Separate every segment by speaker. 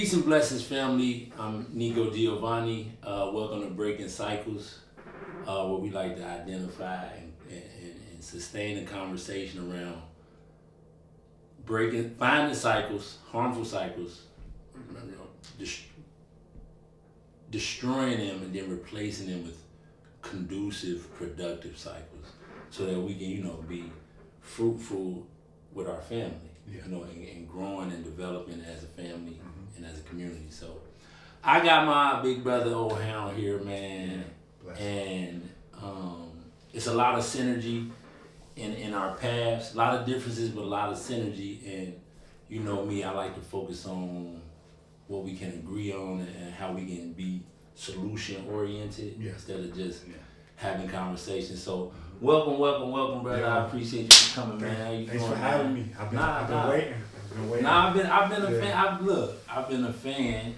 Speaker 1: Peace and blessings, family. I'm Nico Giovanni. Welcome to Breaking Cycles, where we like to identify and sustain a conversation around finding cycles, harmful cycles, destroying them, and then replacing them with conducive, productive cycles, so that we can, be fruitful with our family, and growing and developing as a family and as a community. So I got my big brother, old Hound, here, man, and it's a lot of synergy in our paths, a lot of differences, but a lot of synergy. And you know me, I like to focus on what we can agree on and how we can be solution oriented instead of just having conversations. So welcome, brother.
Speaker 2: Yeah.
Speaker 1: I appreciate you for coming, man. How you
Speaker 2: Thanks
Speaker 1: doing,
Speaker 2: for having me. I've been waiting.
Speaker 1: I've been a fan. I've been a fan.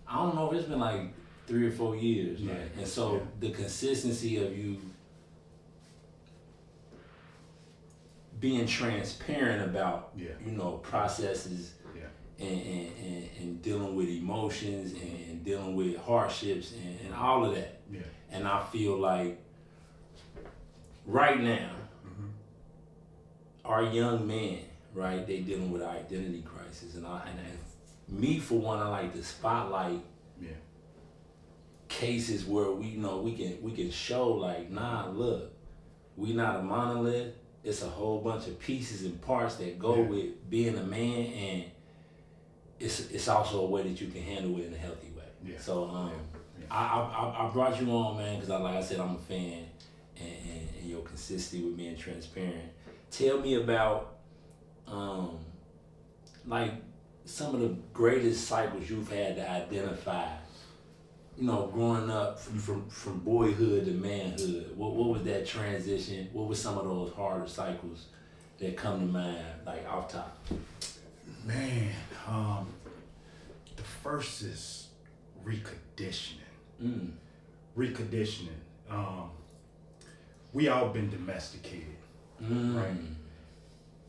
Speaker 1: I don't know if it's been like 3 or 4 years, right? And so the consistency of you being transparent about processes and dealing with emotions and dealing with hardships and all of that. Yeah. And I feel like right now, our young men, right, they dealing with identity crisis, and me for one, I like to spotlight cases where we can show like, nah, look, we not a monolith. It's a whole bunch of pieces and parts that go with being a man, and it's also a way that you can handle it in a healthy way. Yeah. So I brought you on, man, because like I said, I'm a fan, and your consistency with being transparent. Tell me about like some of the greatest cycles you've had to identify. Growing up from boyhood to manhood, what was that transition? What were some of those harder cycles that come to mind, like off top?
Speaker 2: Man, the first is reconditioning. Reconditioning. We all been domesticated, right?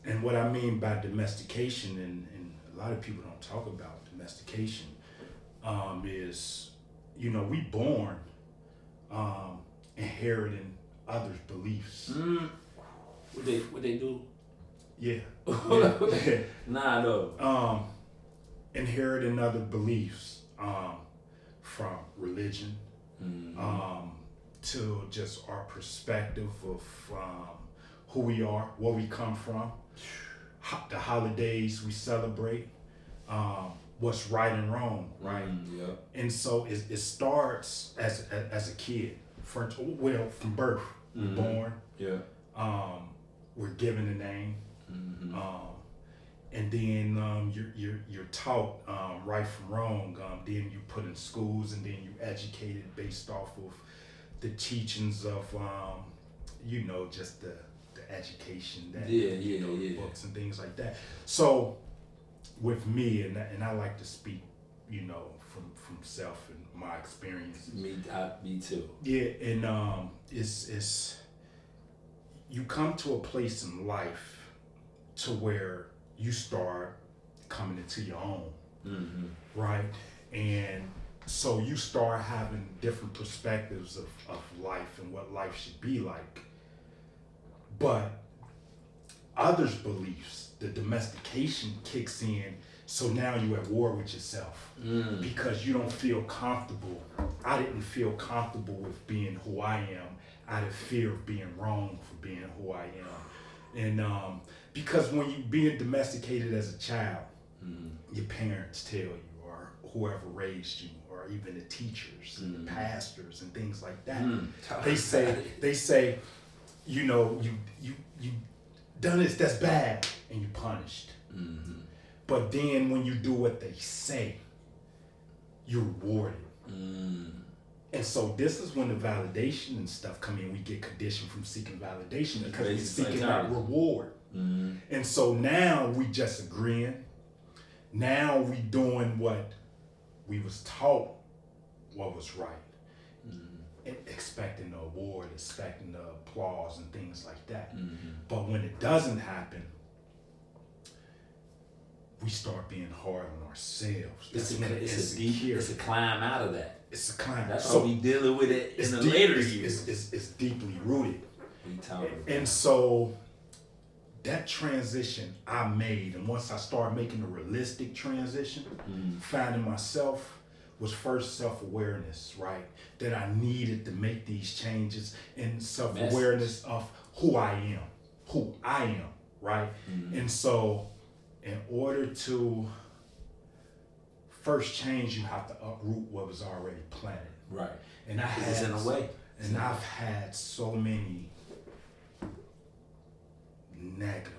Speaker 2: And what I mean by domestication, and a lot of people don't talk about domestication, is we born inheriting others' beliefs.
Speaker 1: What they do?
Speaker 2: Yeah.
Speaker 1: Nah, no.
Speaker 2: Inheriting other beliefs from religion to just our perspective of who we are, where we come from, the holidays we celebrate, what's right and wrong, right? And so it starts as a kid, from birth. We're born. We're given a name, and then you're taught right from wrong. Then you put in schools, and then you educated based off of the teachings of just the education that the books and things like that. So with me, and I like to speak, from self and my experience.
Speaker 1: Me too.
Speaker 2: Yeah, and it's you come to a place in life to where you start coming into your own, right? And so you start having different perspectives of life and what life should be like. But others' beliefs, the domestication kicks in, so now you're at war with yourself because you don't feel comfortable. I didn't feel comfortable with being who I am out of fear of being wrong for being who I am. And because when you're being domesticated as a child, your parents tell you, or whoever raised you, or even the teachers and the pastors and things like that, they say, you done this, that's bad, and you're punished. But then when you do what they say, you're rewarded. And so this is when the validation and stuff come in. We get conditioned from seeking validation because we're seeking that reward. And so now we just agreeing. Now we doing what we was taught what was right. Expecting the award, expecting the applause and things like that. But when it doesn't happen, we start being hard on ourselves.
Speaker 1: It's a climb out of that.
Speaker 2: It's a climb.
Speaker 1: That's why we dealing with it in the later years.
Speaker 2: It's deeply rooted. And
Speaker 1: that.
Speaker 2: so that transition I made, and once I started making a realistic transition, finding myself, was first self-awareness, right? That I needed to make these changes, and self-awareness of who I am, right? And so in order to first change, you have to uproot what was already planted.
Speaker 1: Right.
Speaker 2: And
Speaker 1: it's in a way.
Speaker 2: And I've had so many negative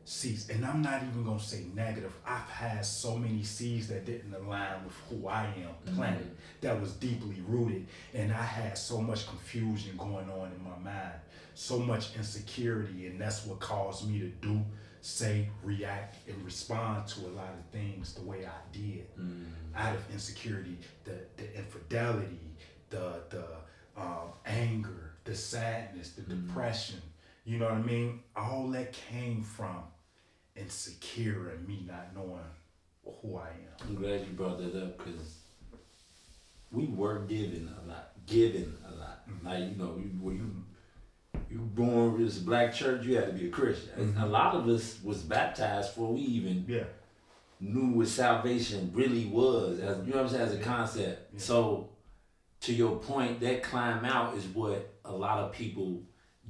Speaker 2: seeds, and I'm not even gonna say negative. I've had so many seeds that didn't align with who I am planted, that was deeply rooted, and I had so much confusion going on in my mind, so much insecurity, and that's what caused me to do, say, react, and respond to a lot of things the way I did, out of insecurity, the infidelity, the anger, the sadness, the depression. You know what I mean? All that came from insecure and me not knowing who I am.
Speaker 1: I'm glad you brought that up, because we were given a lot. Like, you know, when you were born in this black church, you had to be a Christian. A lot of us was baptized before we even knew what salvation really was, as you know what I'm saying, as a concept. So to your point, that climb out is what a lot of people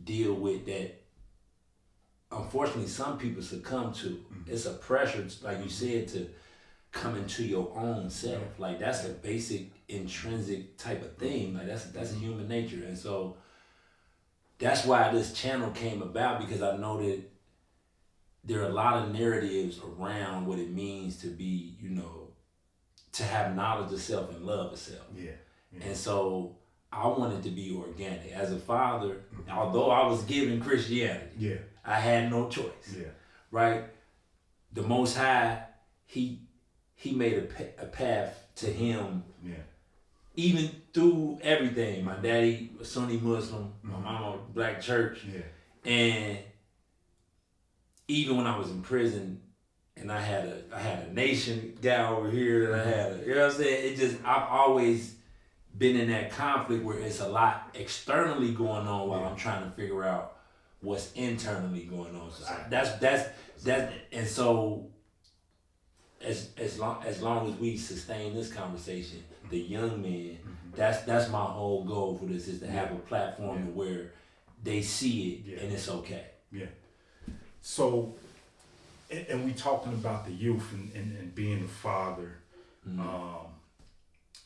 Speaker 1: deal with, that unfortunately some people succumb to. It's a pressure, like you said, to come into your own self. Like that's a basic intrinsic type of thing. Like that's a human nature. And so that's why this channel came about, because I know that there are a lot of narratives around what it means to be, you know, to have knowledge of self and love of self. And so I wanted to be organic. As a father, although I was given Christianity, I had no choice. Right? The Most High, He made a path to Him. Even through everything. My daddy was Sunni Muslim, my mama black church. And even when I was in prison, and I had a nation guy over here, and I had you know what I'm saying? I've always been in that conflict where it's a lot externally going on while I'm trying to figure out what's internally going on. So that's and so as long as we sustain this conversation, the young men, that's my whole goal for this, is to have a platform where they see it and it's okay.
Speaker 2: So, and we talking about the youth and being a father.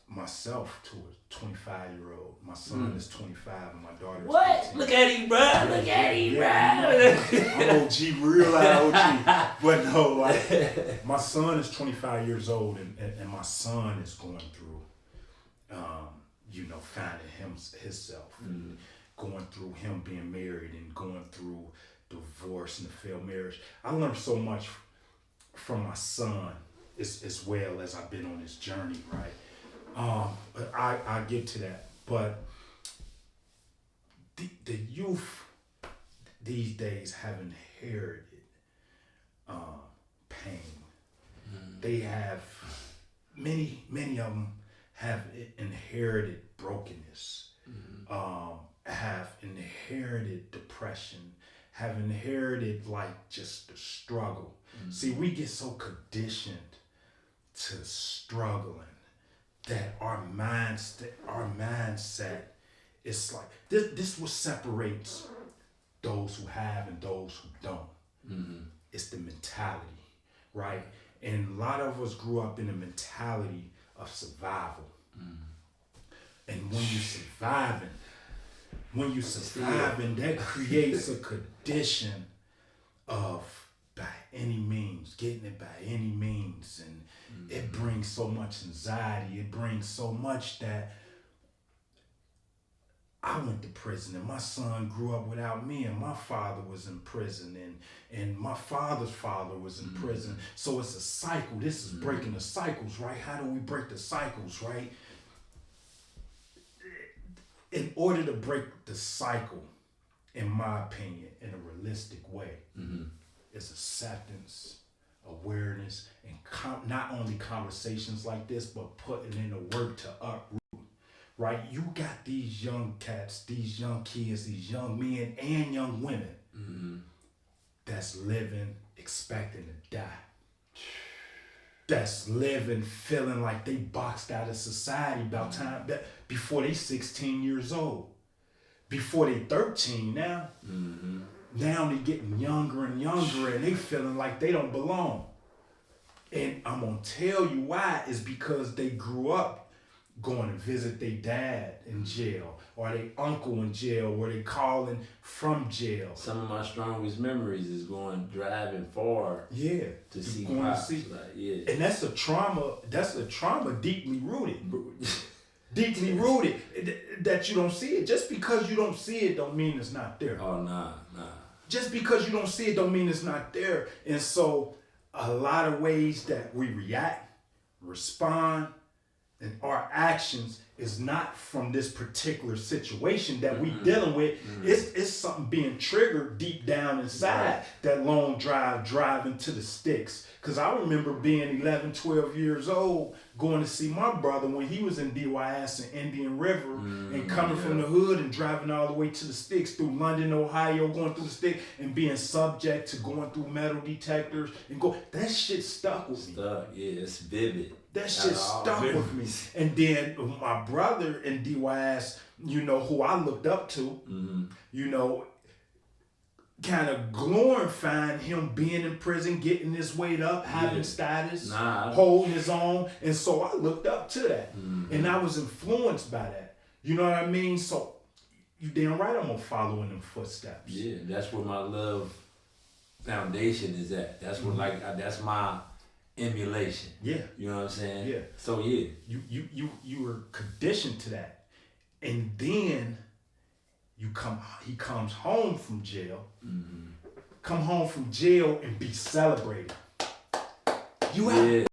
Speaker 2: Myself to a 25-year-old. My son is 25 and my daughter is 15.
Speaker 1: Look at him, bro. Look at him, bro.
Speaker 2: I'm OG, real loud OG. But no, like, my son is 25 years old, and my son is going through, you know, finding himself, going through him being married and going through divorce and a failed marriage. I learned so much from my son as well as I've been on this journey, right? But I get to that. But the youth these days have inherited pain. They have, many of them have inherited brokenness, have inherited depression, have inherited like just the struggle. See, we get so conditioned to struggling that our mindset is like this what separates those who have and those who don't. It's the mentality, right? And a lot of us grew up in a mentality of survival. And when you're surviving, that creates a condition of by any means, getting it by any means, and it brings so much anxiety. It brings so much that I went to prison, and my son grew up without me, and my father was in prison, and my father's father was in prison. So it's a cycle. This is breaking the cycles, right? How do we break the cycles, right? In order to break the cycle, in my opinion, in a realistic way, is acceptance of awareness and not only conversations like this, but putting in the work to uproot. Right? You got these young cats, these young kids, these young men and young women that's living expecting to die. That's living feeling like they boxed out of society about time before they 16 years old. Before they 13 now. Now they getting younger and younger and they feeling like they don't belong. And I'm gonna tell you why is because they grew up going to visit their dad in jail or their uncle in jail or they calling from jail.
Speaker 1: Some of my strongest memories is driving far to see pops. Like,
Speaker 2: and that's a trauma deeply rooted. Deeply rooted that you don't see it. Just because you don't see it don't mean it's not there.
Speaker 1: Oh, nah.
Speaker 2: Just because you don't see it don't mean it's not there. And so a lot of ways that we react, respond, and our actions is not from this particular situation that we dealing with. It's something being triggered deep down inside that long driving to the sticks. Because I remember being 11, 12 years old going to see my brother when he was in DYS in Indian River and coming from the hood and driving all the way to the sticks through London, Ohio, going through the stick and being subject to going through metal detectors and that shit stuck with me.
Speaker 1: It's vivid.
Speaker 2: That shit stuck with me. And then my brother in DYS, who I looked up to, kind of glorifying him being in prison, getting his weight up, having status, holding his own. And so I looked up to that. And I was influenced by that. You know what I mean? So you damn right I'm going to follow in them footsteps.
Speaker 1: Yeah, that's where my love foundation is at. That's what that's my emulation.
Speaker 2: Yeah.
Speaker 1: You know what I'm saying?
Speaker 2: Yeah.
Speaker 1: So yeah.
Speaker 2: You were conditioned to that. And then he comes home from jail. Come home from jail and be celebrated. You have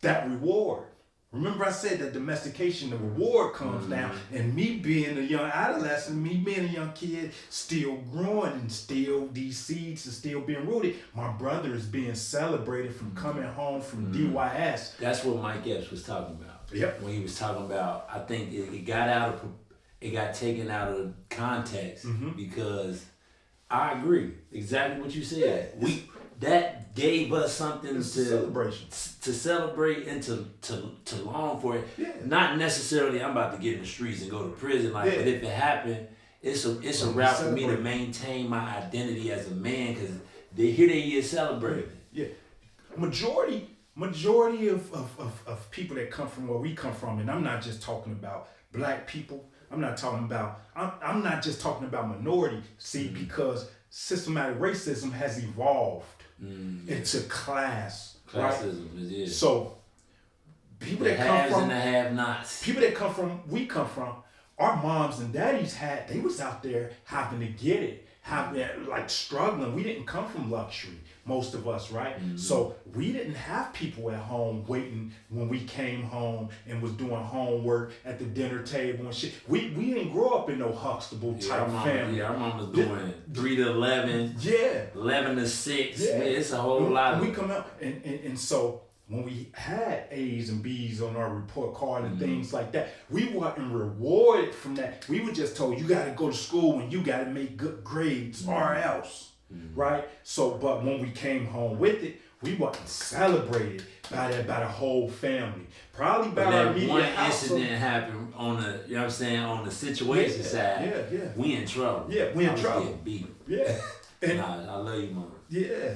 Speaker 2: that reward. Remember I said that domestication, the reward comes down. And me being a young adolescent, me being a young kid, still growing and still these seeds are still being rooted. My brother is being celebrated from coming home from DYS.
Speaker 1: That's what Mike Epps was talking about.
Speaker 2: Yep.
Speaker 1: When he was talking about, I think it got taken out of context because I agree exactly what you said. That gave us something to celebrate and to long for it. Yeah. Not necessarily I'm about to get in the streets and go to prison, but if it happened, it's a route for me to maintain my identity as a man because here they is celebrating.
Speaker 2: Yeah. Majority of people that come from where we come from, and I'm not just talking about black people. I'm not just talking about minority. See, because systematic racism has evolved into classs.
Speaker 1: Classism,
Speaker 2: right? So people that come from
Speaker 1: and the have-nots.
Speaker 2: People that we come from, our moms and daddies they was out there having to get it, struggling. We didn't come from luxury, most of us, right? So we didn't have people at home waiting when we came home and was doing homework at the dinner table and shit. We didn't grow up in no Huxtable type family.
Speaker 1: Yeah, our mom was doing 3 to 11.
Speaker 2: Yeah.
Speaker 1: 11 to 6. Yeah. It's a whole lot of...
Speaker 2: We come out and so when we had A's and B's on our report card and things like that, we wasn't rewarded from that. We were just told, you got to go to school and you got to make good grades or else, right? So, but when we came home with it, we wasn't celebrated by the whole family. Probably by our immediate
Speaker 1: one
Speaker 2: household.
Speaker 1: incident happened on the, on the situation side.
Speaker 2: Yeah.
Speaker 1: We in trouble.
Speaker 2: Yeah, we in trouble.
Speaker 1: Getting beat.
Speaker 2: Yeah.
Speaker 1: And I love you, Mom.
Speaker 2: Yeah.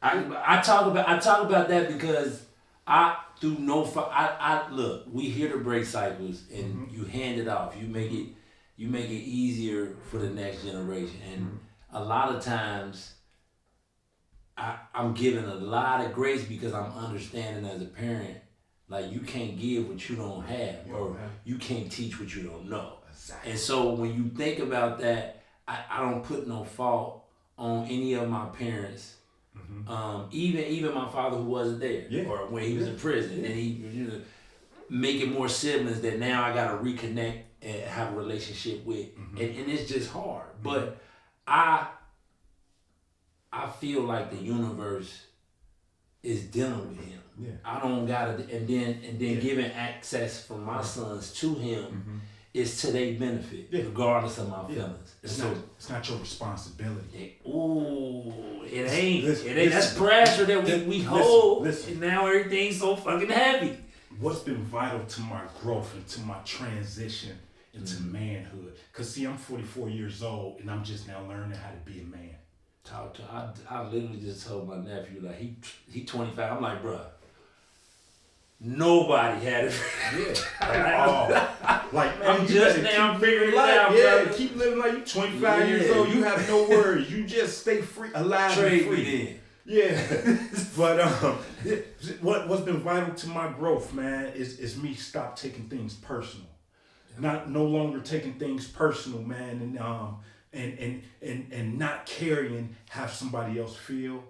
Speaker 1: I talk about that because look, we here to break cycles and you hand it off. You make it easier for the next generation. And a lot of times I'm giving a lot of grace because I'm understanding as a parent, like you can't give what you don't have or you can't teach what you don't know. Exactly. And so when you think about that, I don't put no fault on any of my parents. Even my father who wasn't there or when he was in prison and he making more siblings that now I gotta reconnect and have a relationship with and it's just hard. But I feel like the universe is dealing with him.
Speaker 2: Yeah.
Speaker 1: I don't gotta, and then giving access from my sons to him is to their benefit, regardless of my feelings.
Speaker 2: It's not your responsibility.
Speaker 1: It ain't. That's pressure that we hold.
Speaker 2: Listen.
Speaker 1: And now everything's so fucking heavy.
Speaker 2: What's been vital to my growth and to my transition into manhood? Cause see, I'm 44 years old and I'm just now learning how to be a man.
Speaker 1: I literally just told my nephew, like, he 25. I'm like, bruh, nobody had it.
Speaker 2: Like, man,
Speaker 1: I'm just now figuring it out, brother.
Speaker 2: Keep living like you 25 years old. You have no worries. You just stay free, alive and free.
Speaker 1: Me
Speaker 2: Yeah. But what's been vital to my growth, man, is me stop taking things personal. No longer taking things personal, man, and not carrying how somebody else feel,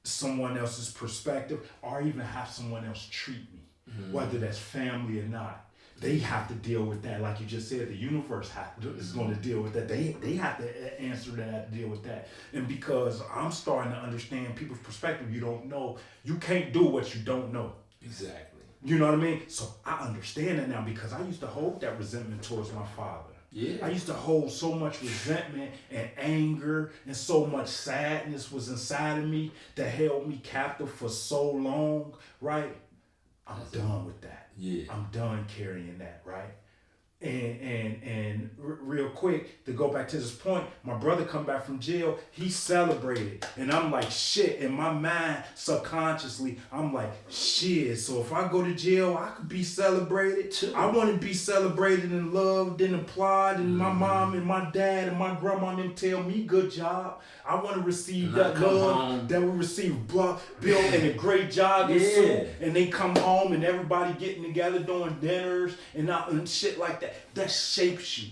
Speaker 2: someone else's perspective, or even have someone else treat me, whether that's family or not. They have to deal with that, like you just said. The universe is going to deal with that. They have to answer that, deal with that. And because I'm starting to understand people's perspective, you don't know. You can't do what you don't know.
Speaker 1: Exactly.
Speaker 2: You know what I mean? So I understand that now because I used to hold that resentment towards my father.
Speaker 1: Yeah.
Speaker 2: I used to hold so much resentment and anger and so much sadness was inside of me that held me captive for so long, right? I'm done with that.
Speaker 1: Yeah.
Speaker 2: I'm done carrying that, right? And real quick, to go back to this point, my brother come back from jail, he celebrated. And I'm like, shit, in my mind, subconsciously, I'm like, shit, so if I go to jail, I could be celebrated too. I want to be celebrated and loved and applauded, and my mom and my dad and my grandma and them tell me good job. I want to receive that love that we receive Bill and a great job and they come home and everybody getting together doing dinners and shit like that. That shapes you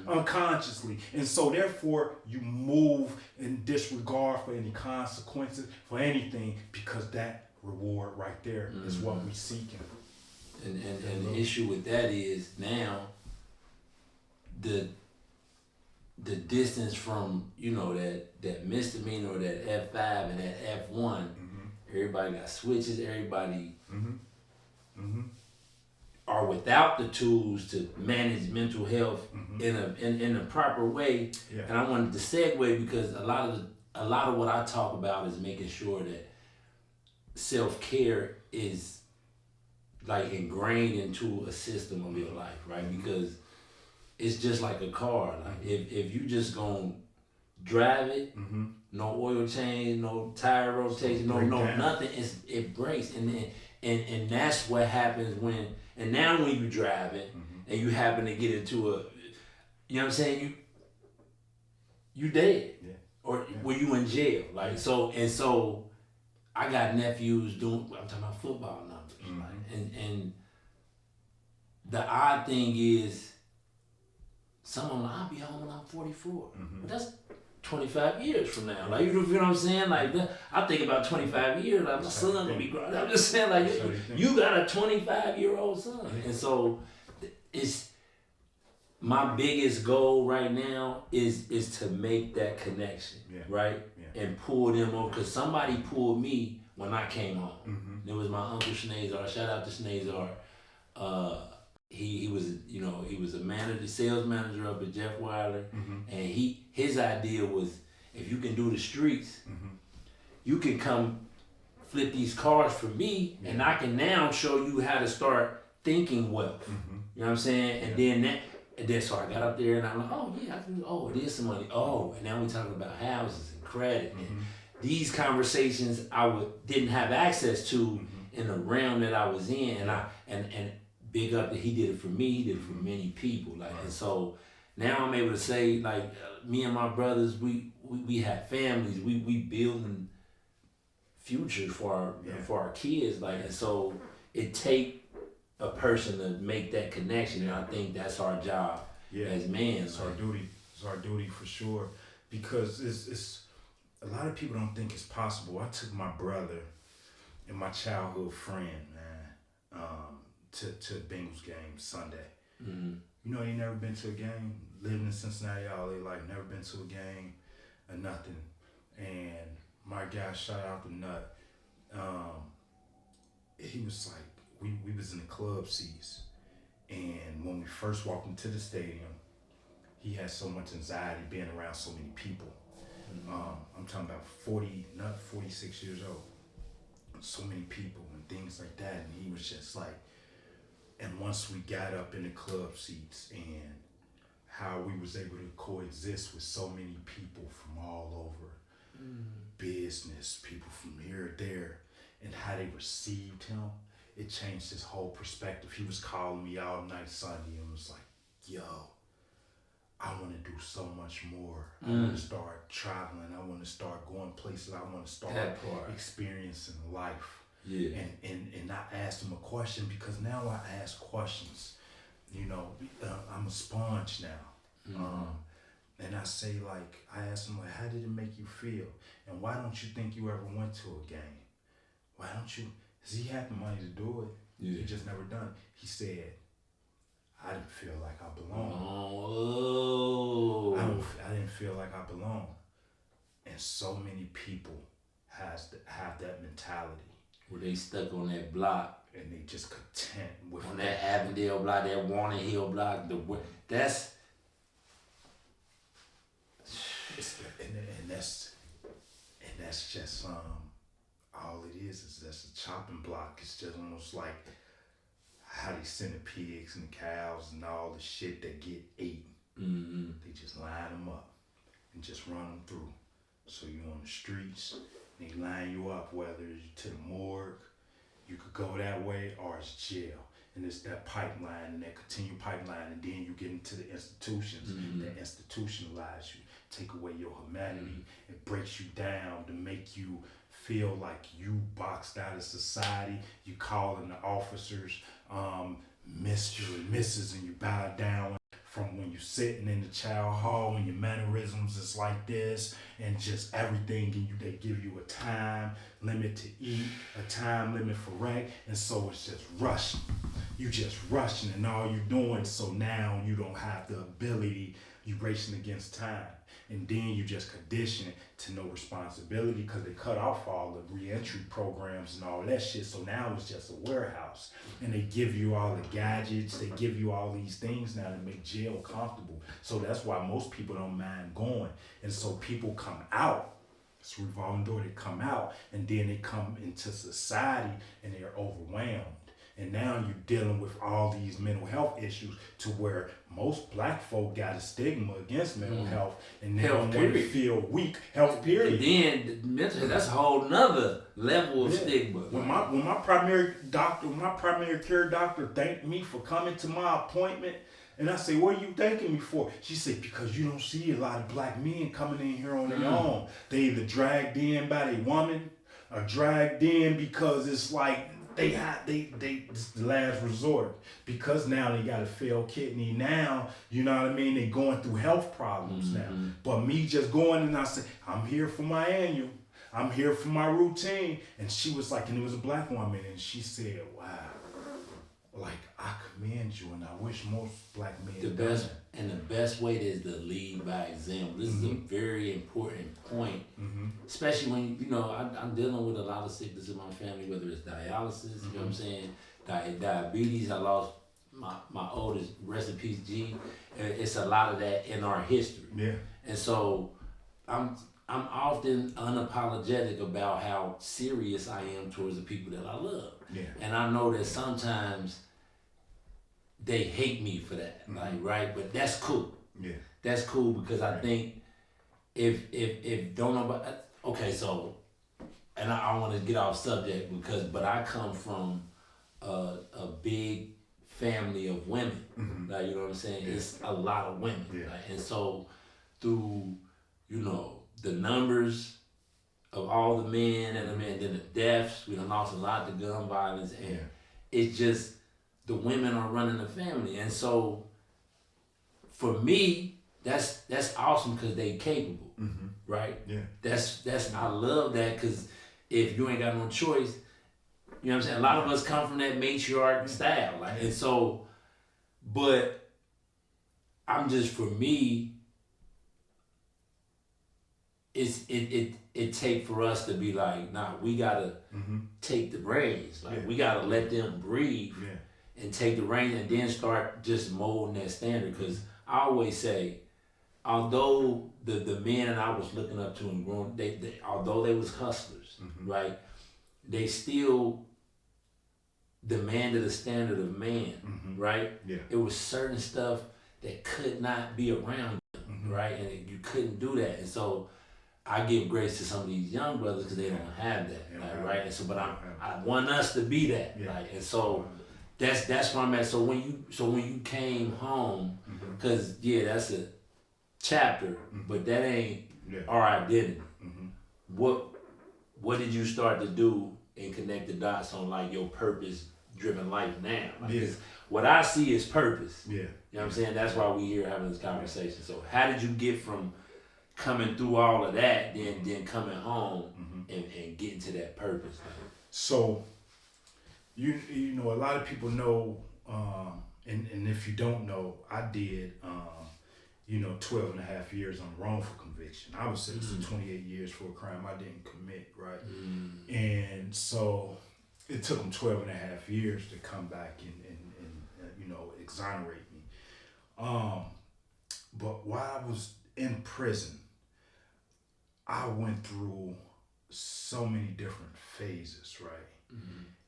Speaker 2: unconsciously. And so therefore you move in disregard for any consequences, for anything, because that reward right there is what we seeking.
Speaker 1: And the issue with that is now the distance from, that misdemeanor or that F5 and that F1, everybody got switches, everybody are without the tools to manage mental health in a proper way. Yeah. And I wanted to segue because a lot of what I talk about is making sure that self-care is like ingrained into a system of your life, right? Because it's just like a car. Like if you just gonna drive it, no oil change, no tire rotation, no nothing, it breaks. And that's what happens when you drive it and you happen to get into a, you know what I'm saying, you dead. Yeah. Or were you in jail? Like so I got nephews I'm talking about football numbers, right? And the odd thing is, some of them, I'll be home when I'm 44. But that's 25 years from now. Like, you know what I'm saying? Like, I think about 25 years, like, my son gonna be grown. I'm just saying, like, you got a 25-year-old son. And so, it's my biggest goal right now is to make that connection, right? Yeah. And pull them over. Because somebody pulled me when I came home. It was my uncle Schnazar. Shout out to Schnazar. He was a manager, sales manager up at Jeff Weiler, and his idea was, if you can do the streets, you can come flip these cars for me, and I can now show you how to start thinking wealth. You know what I'm saying? And then so I got up there and I'm like, it is some money. And now we're talking about houses and credit and these conversations didn't have access to in the realm that I was in, and big up that he did it for me, he did it for many people. Like, and so now I'm able to say, like, me and my brothers, we have families, we building futures for our kids, like, and so it take a person to make that connection, and I think that's our job as men.
Speaker 2: It's our duty. It's our duty for sure, because it's a lot of people don't think it's possible. I took my brother and my childhood friend, man, to Bengals game Sunday. You know, he never been to a game, living in Cincinnati all day life, never been to a game or nothing. And my guy, shout out to Nut, he was like, we was in the club seats, and when we first walked into the stadium, he had so much anxiety being around so many people. I'm talking about 46 years old. So many people and things like that, and he was just like, and once we got up in the club seats and how we was able to coexist with so many people from all over, business, people from here, there, and how they received him, it changed his whole perspective. He was calling me all night Sunday and was like, yo, I want to do so much more. I want to start traveling. I want to start going places. I want to start experiencing life.
Speaker 1: Yeah.
Speaker 2: And I asked him a question, because now I ask questions. You know, I'm a sponge now. And I say, like, I asked him, like, how did it make you feel? And why don't you think you ever went to a game? Why don't you? Because he had the money to do it.
Speaker 1: Yeah.
Speaker 2: He just never done it. He said, I didn't feel like I belonged.
Speaker 1: Oh.
Speaker 2: I didn't feel like I belonged. And so many people have that mentality.
Speaker 1: Where they stuck on that block.
Speaker 2: And they just content with
Speaker 1: on that Avondale block, that Warner Hill block. That's
Speaker 2: just all it is just a chopping block. It's just almost like how they send the pigs and the cows and all the shit that get eaten. They just line them up and just run them through. So you on the streets, they line you up, whether it's to the morgue, you could go that way, or it's jail. And it's that pipeline and that continued pipeline, and then you get into the institutions that institutionalize you, take away your humanity, it breaks you down to make you feel like you boxed out of society. You calling the officers Mr. and Mrs. and you bow down from when you're sitting in the child hall and your mannerisms is like this, and just everything in you, they give you a time limit to eat, a time limit for rent, and so it's just rushing. You just rushing and all you doing, so now you don't have the ability, you racing against time. And then you just conditioned to no responsibility, because they cut off all the reentry programs and all that shit. So now it's just a warehouse. And they give you all the gadgets, they give you all these things now to make jail comfortable. So that's why most people don't mind going. And so people come out, it's a revolving door, they come out, and then they come into society and they're overwhelmed. And now you're dealing with all these mental health issues, to where most black folk got a stigma against mental health, and they don't want to feel weak. Health period.
Speaker 1: And then mental, that's a whole nother level of stigma.
Speaker 2: When my primary care doctor thanked me for coming to my appointment, and I say, what are you thanking me for? She said, because you don't see a lot of black men coming in here on their own. They either dragged in by their woman, or dragged in because it's like, it's the last resort, because now they got a failed kidney now, you know what I mean? They going through health problems now. But me just going and I said, I'm here for my annual, I'm here for my routine. And she was like, and it was a black woman, and she said, wow, like, I commend you, and I wish most black men
Speaker 1: the best way is to lead by example. This is a very important point, especially when, you know, I'm dealing with a lot of sickness in my family, whether it's dialysis, you know what I'm saying, diabetes. I lost my oldest, rest in peace, G. It's a lot of that in our history.
Speaker 2: Yeah.
Speaker 1: And so I'm often unapologetic about how serious I am towards the people that I love.
Speaker 2: Yeah.
Speaker 1: And I know that sometimes they hate me for that, like, right? But that's cool.
Speaker 2: Yeah.
Speaker 1: That's cool, because I think if don't nobody, okay, so, and I want to get off subject but I come from a big family of women, like, you know what I'm saying? Yeah. It's a lot of women, like, and so through, you know, the numbers of all the men and then the deaths, we done lost a lot to gun violence, and it's just, the women are running the family. And so for me, that's awesome, because they capable, right?
Speaker 2: Yeah.
Speaker 1: That's I love that, because if you ain't got no choice, you know what I'm saying? A lot of us come from that matriarch style, like, and so, but I'm just, for me, it take for us to be like, nah, we gotta take the reins. Like we gotta let them breathe and take the reins and then start just molding that standard. Because I always say, although the men that I was looking up to and growing, they although they was hustlers, right? They still demanded a standard of man, right? Yeah. It was certain stuff that could not be around them, right? And you couldn't do that. And so I give grace to some of these young brothers because they don't have that, like, right? And so, but I want us to be that, like, and so that's where I'm at. So when you came home, because that's a chapter, but that ain't our identity. What did you start to do and connect the dots on like your purpose driven life now? Like, what I see is purpose. You know what I'm saying? That's why we here having this conversation. So how did you get from coming through all of that, then coming home and getting to that purpose?
Speaker 2: So you know, a lot of people know, and if you don't know, I did 12 and a half years on wrongful conviction. I was sentenced to 28 years for a crime I didn't commit, right? And so it took them 12 and a half years to come back and exonerate me. But while I was in prison, I went through so many different phases, right,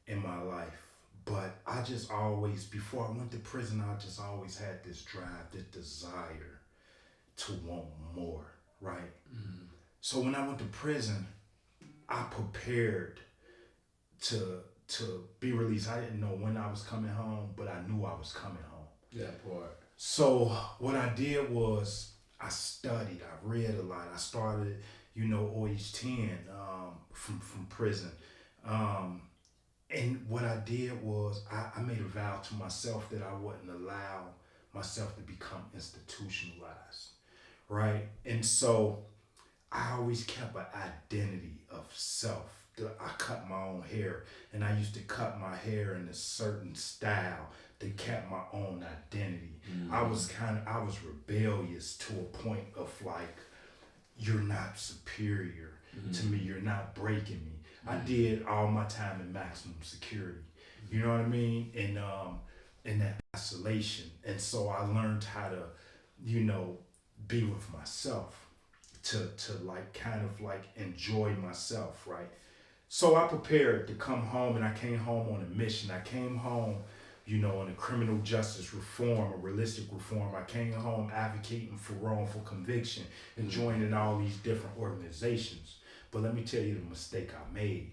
Speaker 2: in my life. But I just always, before I went to prison, I just always had this drive, this desire to want more, right? So when I went to prison, I prepared to be released. I didn't know when I was coming home, but I knew I was coming home.
Speaker 1: Yeah, boy.
Speaker 2: So what I did was I studied, I read a lot. I started, OH-10 from prison. And what I did was I made a vow to myself that I wouldn't allow myself to become institutionalized, right? And so I always kept an identity of self. I cut my own hair, and I used to cut my hair in a certain style that kept my own identity. I was rebellious to a point of like, you're not superior to me, you're not breaking me. I did all my time in maximum security. You know what I mean? And in that isolation. And so I learned how to, be with myself, to like kind of like enjoy myself, right? So I prepared to come home, and I came home on a mission. I came home, on a criminal justice reform, a realistic reform. I came home advocating for wrongful conviction and joining all these different organizations. But let me tell you the mistake I made.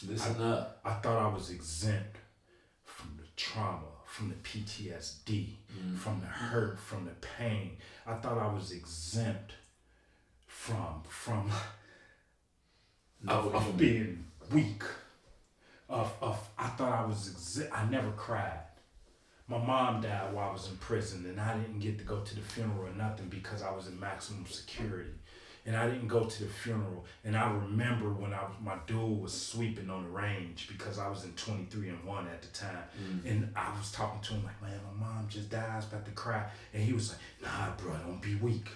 Speaker 1: Listen up.
Speaker 2: I thought I was exempt from the trauma, from the PTSD, from the hurt, from the pain. I thought I was exempt from being weak. I thought I was exempt. I never cried. My mom died while I was in prison, and I didn't get to go to the funeral or nothing because I was in maximum security. And I didn't go to the funeral. And I remember when my dude was sweeping on the range because I was in 23 and 1 at the time. And I was talking to him like, man, my mom just died, I was about to cry. And he was like, nah, bro, don't be weak.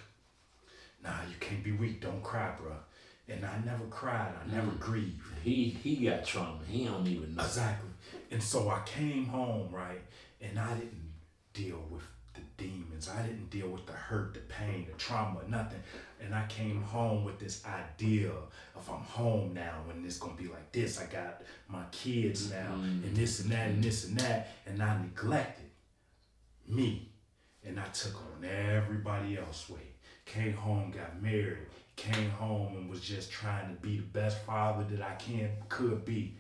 Speaker 2: Nah, you can't be weak, don't cry, bro. And I never cried, I never grieved.
Speaker 1: He got trauma, he don't even know.
Speaker 2: Exactly. And so I came home, right, and I didn't deal with the demons. I didn't deal with the hurt, the pain, the trauma, nothing. And I came home with this idea of I'm home now and it's gonna be like this. I got my kids now and this and that and this and that. And I neglected me. And I took on everybody else's way. Came home, got married, came home and was just trying to be the best father that I could be,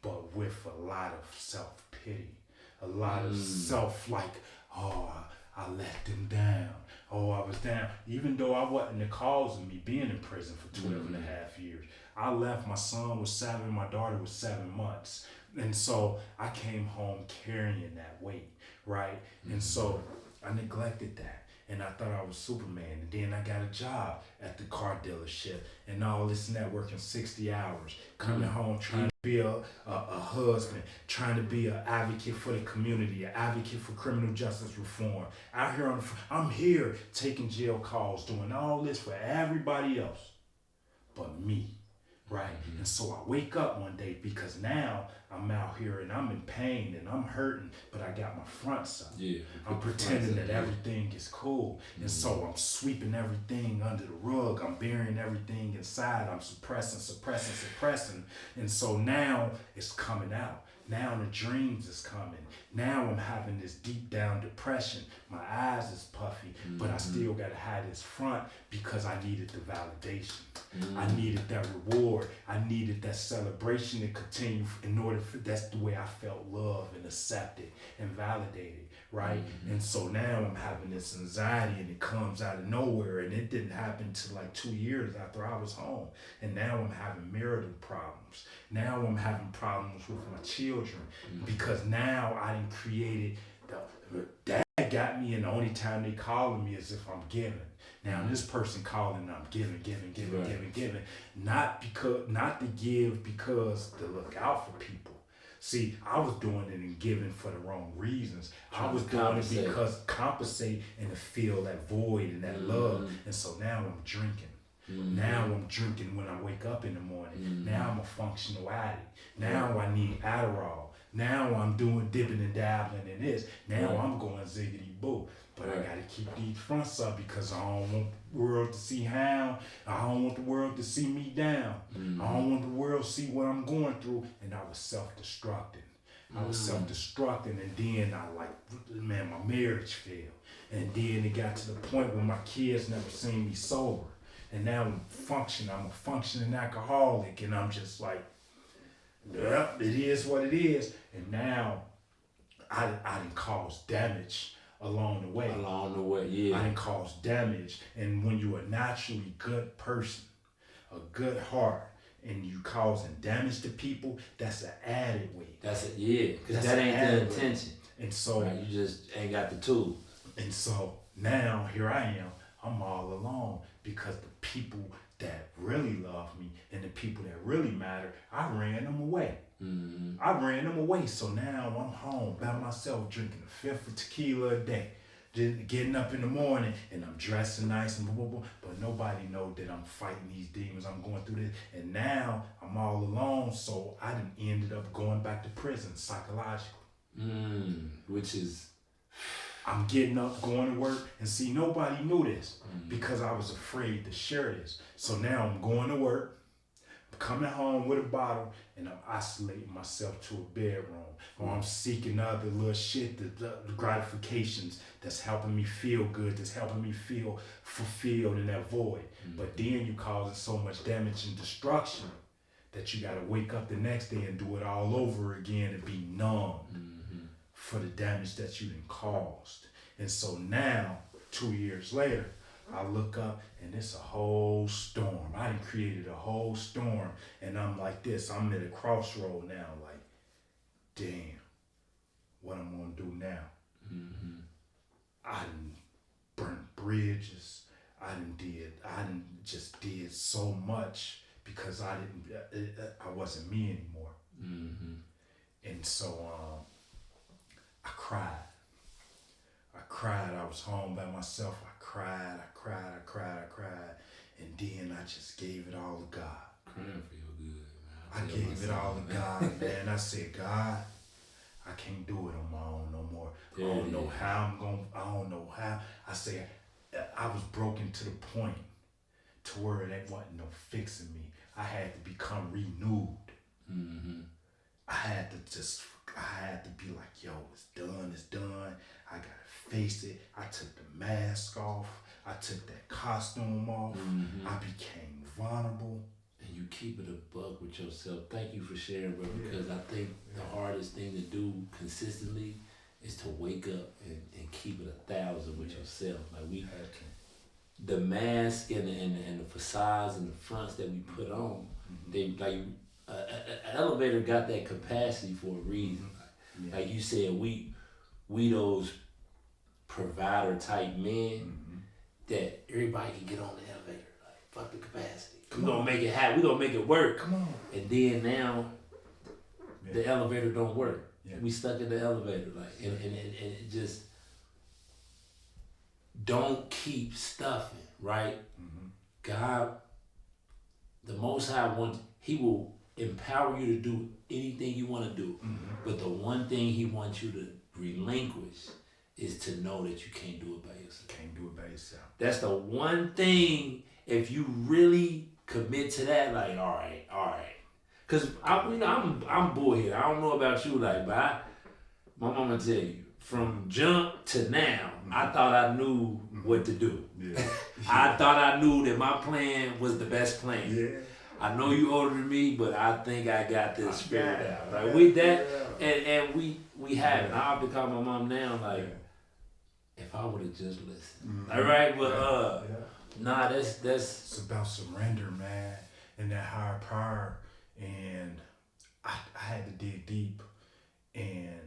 Speaker 2: but with a lot of self-pity, a lot of self like, oh, I let them down. Oh, I was down. Even though I wasn't the cause of me being in prison for 12 and a half years. I left, my son was 7, my daughter was 7 months. And so I came home carrying that weight, right? And so I neglected that. And I thought I was Superman. And then I got a job at the car dealership and all this and that, working 60 hours, coming home trying to be a husband, trying to be an advocate for the community, an advocate for criminal justice reform. I'm here taking jail calls, doing all this for everybody else. me. Right. Mm-hmm. And so I wake up one day because now I'm out here and I'm in pain and I'm hurting, but I got my fronts up.
Speaker 1: Yeah.
Speaker 2: I'm pretending that everything is cool. Mm-hmm. And so I'm sweeping everything under the rug. I'm burying everything inside. I'm suppressing. And so now it's coming out. Now the dreams is coming. Now I'm having this deep down depression. My eyes is puffy, but I still gotta hide this front because I needed the validation. I needed that reward. I needed that celebration to continue in order for, that's the way I felt loved and accepted and validated, right? And so now I'm having this anxiety and it comes out of nowhere, and it didn't happen till like 2 years after I was home. And now I'm having marital problems. Now I'm having problems with my children because now I done created dad got me, and the only time they calling me is if I'm giving. Now this person calling, I'm giving. Not to give because to look out for people. See, I was doing it and giving for the wrong reasons. I was doing it because compensate and to fill that void and that love. And so now I'm drinking. Now I'm drinking when I wake up in the morning. Now I'm a functional addict. Now I need Adderall. Now I'm doing dipping and dabbling in this. Now I'm going ziggity boo. But I gotta keep these fronts up because I don't want the world to see Hound. I don't want the world to see me down. I don't want the world to see what I'm going through. And I was self-destructing. And then my marriage failed. And then it got to the point where my kids never seen me sober. And now I'm a functioning alcoholic, and I'm just like, yeah, it is what it is. And now I didn't cause damage along the way.
Speaker 1: Yeah.
Speaker 2: I didn't cause damage. And when you're a naturally good person, a good heart, and you causing damage to people, that's an added weight.
Speaker 1: Because that ain't the intention.
Speaker 2: And so
Speaker 1: you just ain't got the tool.
Speaker 2: And so now here I am. I'm all alone because the people that really love me and the people that really matter, I ran them away. So now I'm home by myself drinking a fifth of tequila a day, getting up in the morning and I'm dressing nice and blah, blah, blah, but nobody knows that I'm fighting these demons. I'm going through this, and now I'm all alone. So I done ended up going back to prison psychologically.
Speaker 1: Which is...
Speaker 2: I'm getting up, going to work, and see, nobody knew this because I was afraid to share this. So now I'm going to work, I'm coming home with a bottle, and I'm isolating myself to a bedroom. Or I'm seeking other little shit, the gratifications that's helping me feel good, that's helping me feel fulfilled in that void. But then you causing so much damage and destruction that you gotta wake up the next day and do it all over again and be numb. For the damage that you done caused. And so now, 2 years later, I look up and it's a whole storm. I done created a whole storm, and I'm like this. I'm at a crossroad now, like, damn, what I'm gonna do now? I done burnt bridges. I done just did so much because I wasn't me anymore. And so, I cried. I was home by myself. I cried. And then I just gave it all to God.
Speaker 1: Crying feel good, man.
Speaker 2: I gave it all to God, man. I said, God, I can't do it on my own no more. I don't know how. I said, I was broken to the point to where there wasn't no fixing me. I had to become renewed. I had to be like, yo, it's done. I gotta face it. I took the mask off. I took that costume off. I became vulnerable.
Speaker 1: And you keep it a buck with yourself. Thank you for sharing, bro, because I think the hardest thing to do consistently is to wake up and keep it 1,000 with yourself. Like the mask and the facades and the fronts that we put on, they like an elevator got that capacity for a reason. Like you said, we those provider type men that everybody can get on the elevator. Like, fuck the capacity. We're gonna make it happen. We're gonna make it work.
Speaker 2: Come on.
Speaker 1: And then now the elevator don't work. We stuck in the elevator. Like and it just don't keep stuffing, right? God the Most High wants, He will empower you to do anything you want to do. But the one thing He wants you to relinquish is to know that you can't do it by yourself.
Speaker 2: Can't do it by yourself.
Speaker 1: That's the one thing. If you really commit to that, like, all right. Cause I'm bullhead. I don't know about you, like, but my mama tell you, from jump to now, I thought I knew what to do.
Speaker 2: Yeah.
Speaker 1: I thought I knew that my plan was the best plan.
Speaker 2: Yeah.
Speaker 1: I know you older than me, but I think I got this figured out. Like with that, and we have it. I have to call my mom now, like, if I would have just listened. All right, but nah, that's
Speaker 2: it's about surrender, man, and that higher power. And I had to dig deep, and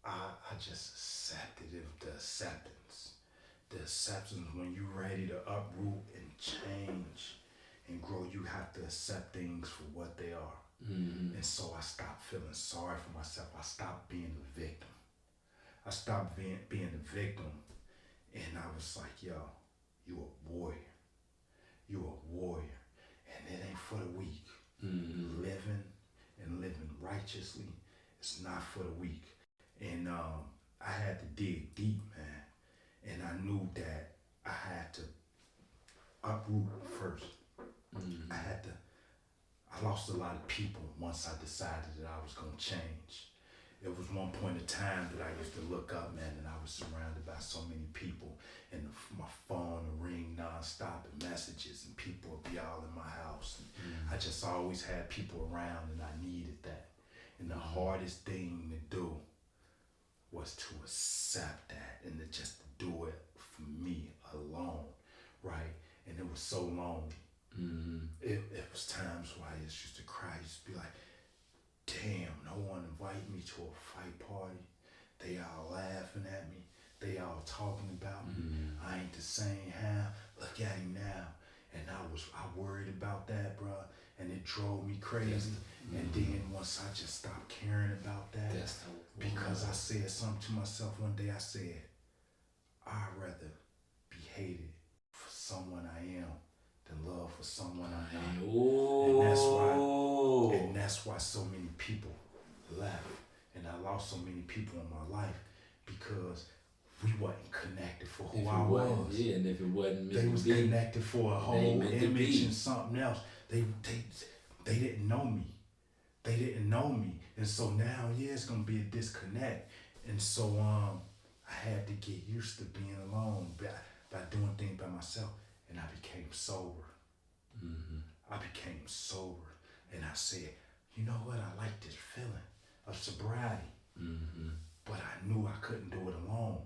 Speaker 2: I just accepted it. The acceptance when you're ready to uproot and change and grow, you have to accept things for what they are. And so I stopped feeling sorry for myself. I stopped being the victim. I stopped being the victim, and I was like, yo, you a warrior. You a warrior, and it ain't for the weak. Living righteously, it's not for the weak. And I had to dig deep, man, and I knew that I had to uproot first. I lost a lot of people once I decided that I was gonna change. It was one point in time that I used to look up, man, and I was surrounded by so many people, and my phone would ring nonstop and messages, and people would be all in my house. And I just always had people around, and I needed that. And the hardest thing to do was to accept that, and to just do it for me alone, right? And it was so lonely. It was times where I just used to cry, used to be like, damn, no one invited me to a fight party. They all laughing at me. They all talking about me. I ain't the same Hound. Look at him now. And I worried about that, bro. And it drove me crazy. And then once I just stopped caring about that, because I said something to myself one day, I said, I'd rather be hated for someone I am than love for someone I am. And that's why so many people left, and I lost so many people in my life because we wasn't connected for who I was.
Speaker 1: Yeah, and if it wasn't,
Speaker 2: they was connected for a whole image and something else. They didn't know me. They didn't know me, and so now it's gonna be a disconnect. And so I had to get used to being alone by doing things by myself. And I became sober. I became sober. And I said, you know what? I like this feeling of sobriety. But I knew I couldn't do it alone.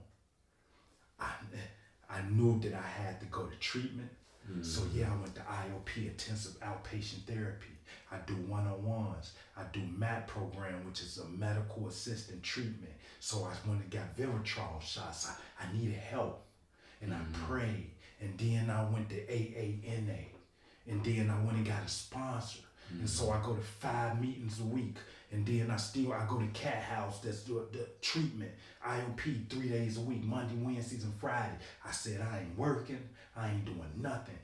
Speaker 2: I knew that I had to go to treatment. So I went to IOP, intensive outpatient therapy. I do one-on-ones. I do MAT program, which is a medical assistant treatment. So I went and got Vivitrol shots. I needed help. And I prayed. And then I went to AANA, and then I went and got a sponsor. And so I go to 5 meetings a week, and then I go to Cat House, that's the treatment, IOP 3 days a week, Monday, Wednesdays, and Friday. I said, I ain't working, I ain't doing nothing.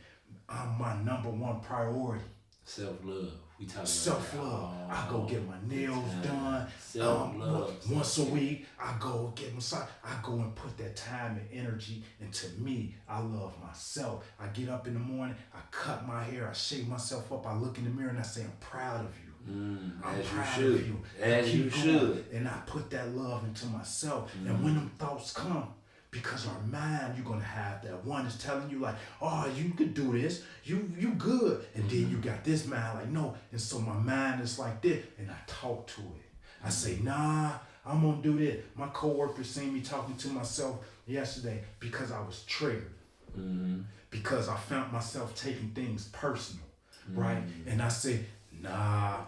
Speaker 2: I'm my number one priority.
Speaker 1: Self-love. We talking about
Speaker 2: self-love. I go get my nails done.
Speaker 1: Self-love.
Speaker 2: Once a week, I go get massage. I go and put that time and energy into me. I love myself. I get up in the morning. I cut my hair. I shave myself up. I look in the mirror and I say, I'm proud of you. I'm proud of you.
Speaker 1: As you should.
Speaker 2: And I put that love into myself. And when them thoughts come, because our mind, you're gonna have that one is telling you like, oh, you could do this, you good, and then you got this mind like, no. And so my mind is like this, and I talk to it. I say, nah, I'm gonna do this. My coworker seen me talking to myself yesterday because I was triggered, because I found myself taking things personal, right? And I said, nah,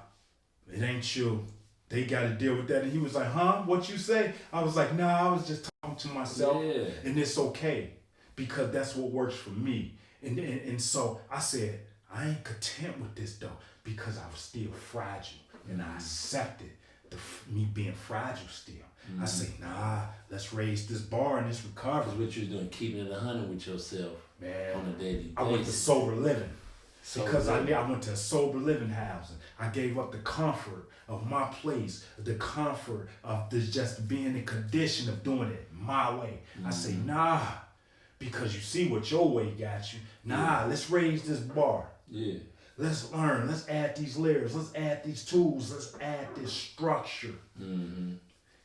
Speaker 2: it ain't you. They got to deal with that. And he was like, huh? What you say? I was like, nah, I was just talking to myself. And it's okay because that's what works for me. And so I said, I ain't content with this though because I was still fragile. And I accepted me being fragile still. I say, nah, let's raise this bar and this recovery.
Speaker 1: What you're doing, keeping it 100 with yourself,
Speaker 2: man,
Speaker 1: on a daily basis.
Speaker 2: I went to sober living. Because I went to a sober living house. I gave up the comfort of my place, the comfort of just being in the condition of doing it my way. I say, nah, because you see what your way got you. Nah, let's raise this bar.
Speaker 1: Yeah.
Speaker 2: Let's learn. Let's add these layers. Let's add these tools. Let's add this structure.
Speaker 1: Mm-hmm.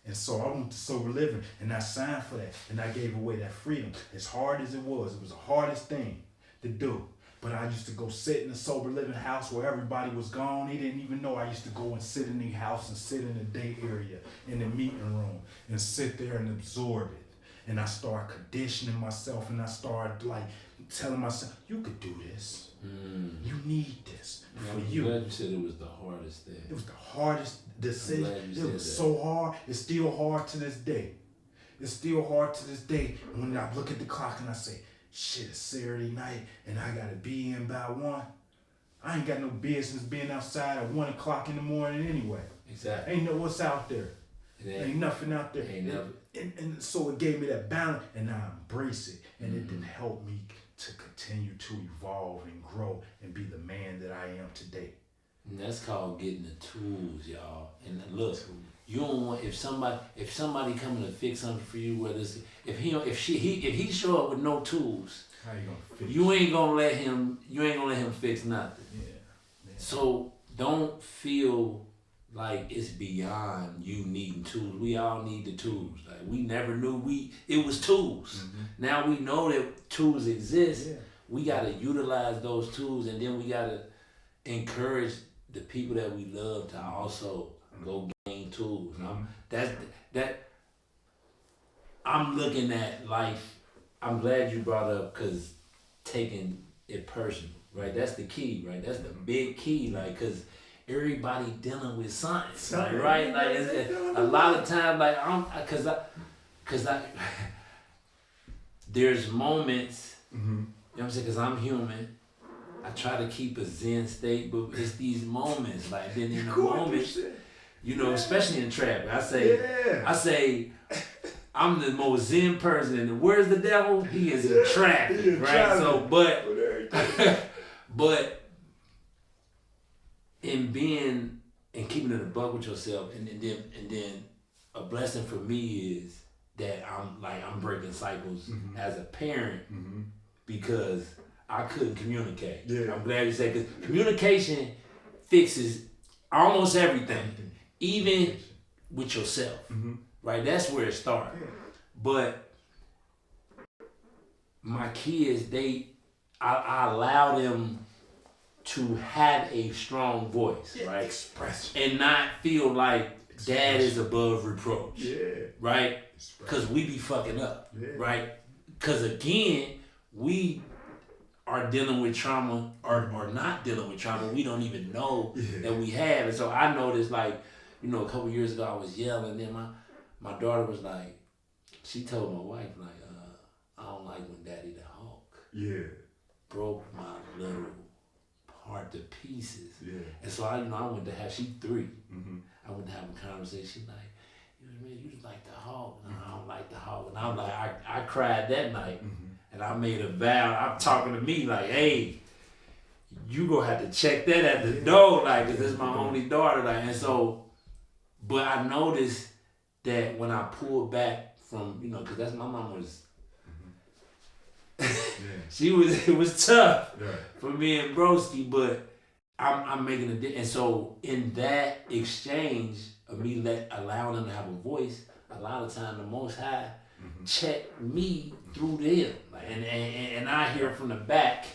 Speaker 2: And so I went to sober living, and I signed for that, and I gave away that freedom. As hard as it was the hardest thing to do. But I used to go sit in a sober living house where everybody was gone. They didn't even know. I used to go and sit in the house and sit in the day area, in the meeting room, and sit there and absorb it. And I started conditioning myself, and I started telling myself, you could do this. You need this for you.
Speaker 1: I'm glad you said it was the hardest thing.
Speaker 2: It was the hardest decision. It was so hard. It's still hard to this day. It's still hard to this day. When I look at the clock and I say, shit, it's Saturday night and I gotta be in by 1. I ain't got no business being outside at 1 o'clock in the morning anyway.
Speaker 1: Exactly.
Speaker 2: Ain't know what's out there. Ain't nothing out there. And so it gave me that balance, and I embrace it. And it didn't help me to continue to evolve and grow and be the man that I am today.
Speaker 1: And that's called getting the tools, y'all. And look, you don't want if somebody coming to fix something for you, whether it's if he show up with no tools,
Speaker 2: how you gonna fix
Speaker 1: you ain't gonna let him fix nothing.
Speaker 2: Yeah.
Speaker 1: So don't feel like it's beyond you needing tools. We all need the tools. Like we never knew it was tools. Now we know that tools exist. Yeah. We gotta utilize those tools, and then we gotta encourage the people that we love to also go gain tools. That I'm looking at life. I'm glad you brought up, because taking it personal, right? That's the key, right? That's the big key, like, because everybody dealing with something, like, right? Like a lot of times, like because there's moments, you know what I'm saying? Because I'm human. I try to keep a zen state, but it's these moments, like then in the moments, you know, especially in traffic, I say, I'm the most zen person, and where's the devil? He is in traffic, right? So, but in being and keeping it a buck with yourself, and then a blessing for me is that I'm breaking cycles as a parent because I couldn't communicate. Yeah. I'm glad you said, because communication fixes almost everything, even with yourself, right? That's where it starts. Yeah. But my kids, I allow them to have a strong voice, right?
Speaker 2: Expression.
Speaker 1: And not feel like dad is above reproach, right? Because we be fucking up, right? Because again, we are dealing with trauma or not dealing with trauma. We don't even know that we have. And so I noticed, like, you know, a couple years ago I was yelling, and then my daughter was like, she told my wife, like, I don't like when Daddy the Hulk broke my little heart to pieces. Yeah. And so I went to have, she 3. I went to have a conversation like, you just like the Hulk. No, I don't like the Hulk. And I'm like, I cried that night. And I made a vow. I'm talking to me like, hey, you gonna have to check that at the door, like, cause it's my only daughter, like, and so, but I noticed that when I pulled back from, you know, cause that's my mom was, it was tough for me and Broski, but I'm making a difference. And so in that exchange of me allowing them to have a voice, a lot of time the Most High check me through them, like, and I hear from the back,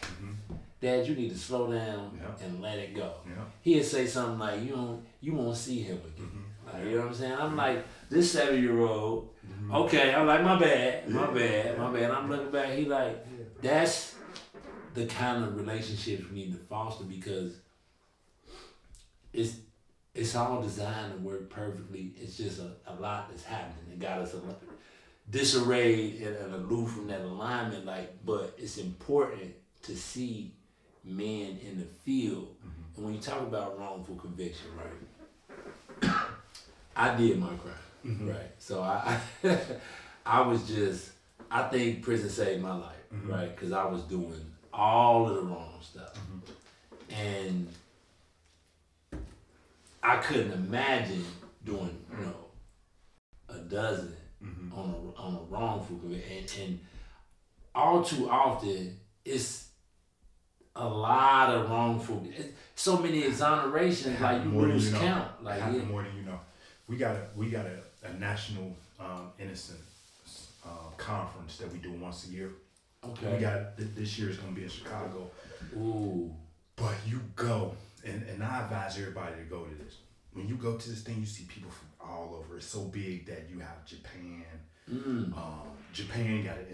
Speaker 1: Dad, you need to slow down and let it go. He'll say something like, you won't see him again. Like, you know what I'm saying? I'm like, this 7-year-old, okay, I'm like, my bad. I'm looking back, he like, that's the kind of relationships we need to foster, because it's all designed to work perfectly. It's just a lot that's happening. It got us disarrayed and aloof from that alignment, like, but it's important to see men in the field. And when you talk about wrongful conviction, right? I did my crime, right? So I think prison saved my life, right? Because I was doing all of the wrong stuff. And I couldn't imagine doing, a dozen on a wrongful conviction. And all too often, it's a lot of wrongful. So many exonerations, like you lose count. Like
Speaker 2: more than you know. We got a national innocence conference that we do once a year.
Speaker 1: Okay.
Speaker 2: We got this year is going to be in Chicago.
Speaker 1: Ooh.
Speaker 2: But you go, and I advise everybody to go to this. When you go to this thing, you see people from all over. It's so big that you have Japan. Japan got an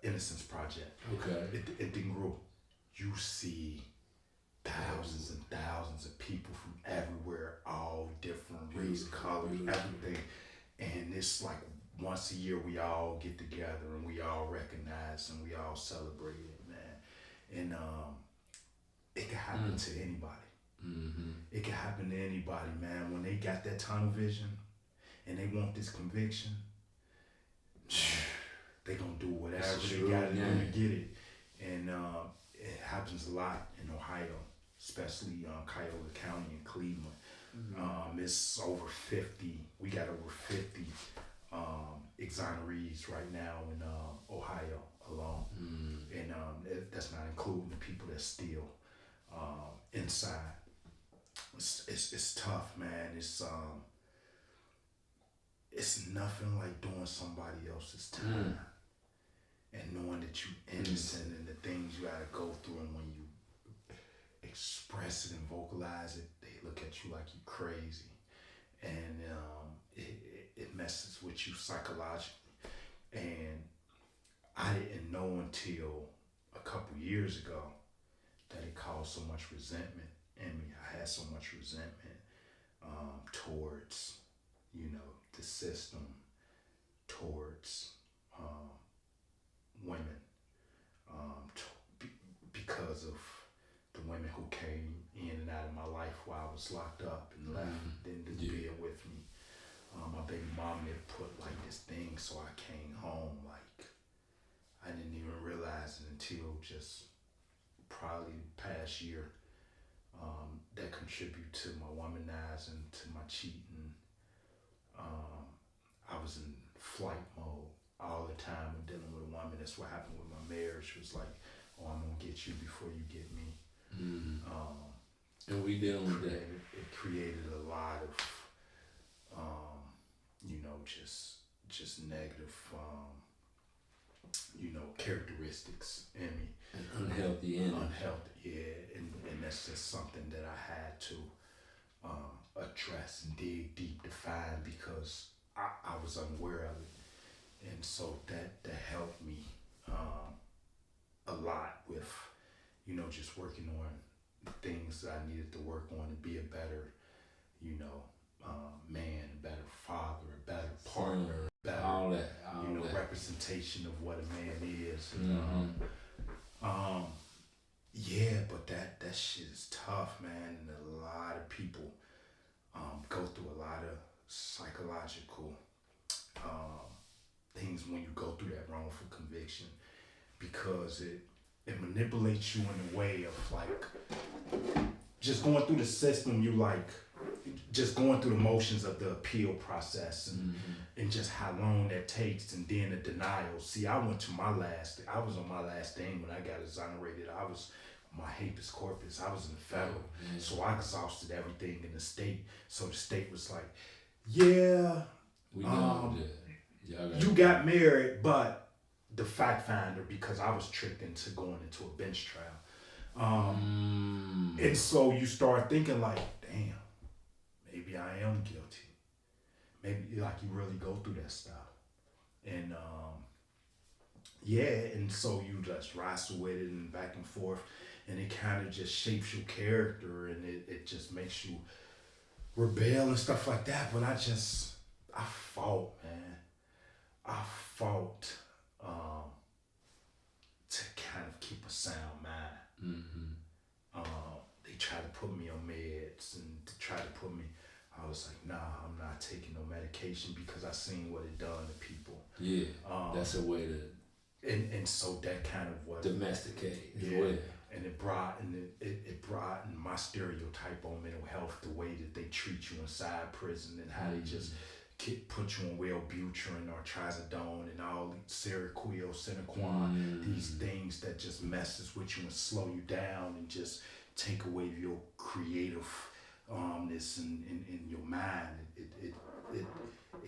Speaker 2: innocence project.
Speaker 1: Okay.
Speaker 2: It didn't grow. You see thousands and thousands of people from everywhere, all different race, colors, everything. And it's like once a year we all get together and we all recognize and we all celebrate it, man. And it can happen to anybody.
Speaker 1: Mm-hmm.
Speaker 2: It can happen to anybody, man. When they got that tunnel vision and they want this conviction, they gonna do whatever they gotta do to get it. And it happens a lot in Ohio, especially Cuyahoga County and Cleveland. Mm-hmm. It's over 50. We got over 50 exonerees right now in Ohio alone. And that's not including the people that's still inside. It's tough, man. It's nothing like doing somebody else's time and knowing that you're innocent and the things you gotta go through, and when you express it and vocalize it, they look at you like you're crazy, and it messes with you psychologically. And I didn't know until a couple years ago that it caused so much resentment in me. I had so much resentment towards, the system, towards women, because of the women who came in and out of my life while I was locked up and left, didn't be with me. My baby mom had put like this thing, so I came home like I didn't even realize it until just probably the past year. That contribute to my womanizing, to my cheating. I was in flight mode all the time when dealing with a woman. That's what happened with my marriage. It was like, oh, I'm gonna get you before you get me.
Speaker 1: And we dealing with that.
Speaker 2: It created a lot of, just negative, characteristics in me.
Speaker 1: And unhealthy energy.
Speaker 2: Unhealthy, yeah. And that's just something that I had to address and dig deep to find, because I was unaware of it. And so that helped me a lot with, just working on things that I needed to work on to be a better, man, a better father, a better partner, better,
Speaker 1: all that.
Speaker 2: representation of what a man is. Yeah, but that shit is tough, man, and a lot of people go through a lot of psychological things when you go through that wrongful conviction, because it manipulates you in a way of like just going through the system. You like just going through the motions of the appeal process and just how long that takes, and then the denial. See, I was on my last thing when I got exonerated. I was my habeas corpus. I was in the federal, so I exhausted everything in the state. So the state was like, yeah, you got married, but the fact finder, because I was tricked into going into a bench trial. And so you start thinking like, damn, maybe I am guilty. Maybe like you really go through that stuff. And and so you just wrestle with it and back and forth, and it kind of just shapes your character, and it just makes you rebel and stuff like that. But I fought, man. I fought to kind of keep a sound mind. They tried to put me on meds and to try to put me, I was like, nah, I'm not taking no medication, because I seen what it done to people.
Speaker 1: Yeah, that's a way to
Speaker 2: and so that kind of was
Speaker 1: domesticate as well.
Speaker 2: and it broadened my stereotype on mental health, the way that they treat you inside prison, and how they just put you on Wellbutrin or trazodone and all Seroquel, Cinequan, these things that just messes with you and slow you down and just take away your creativeness in your mind. It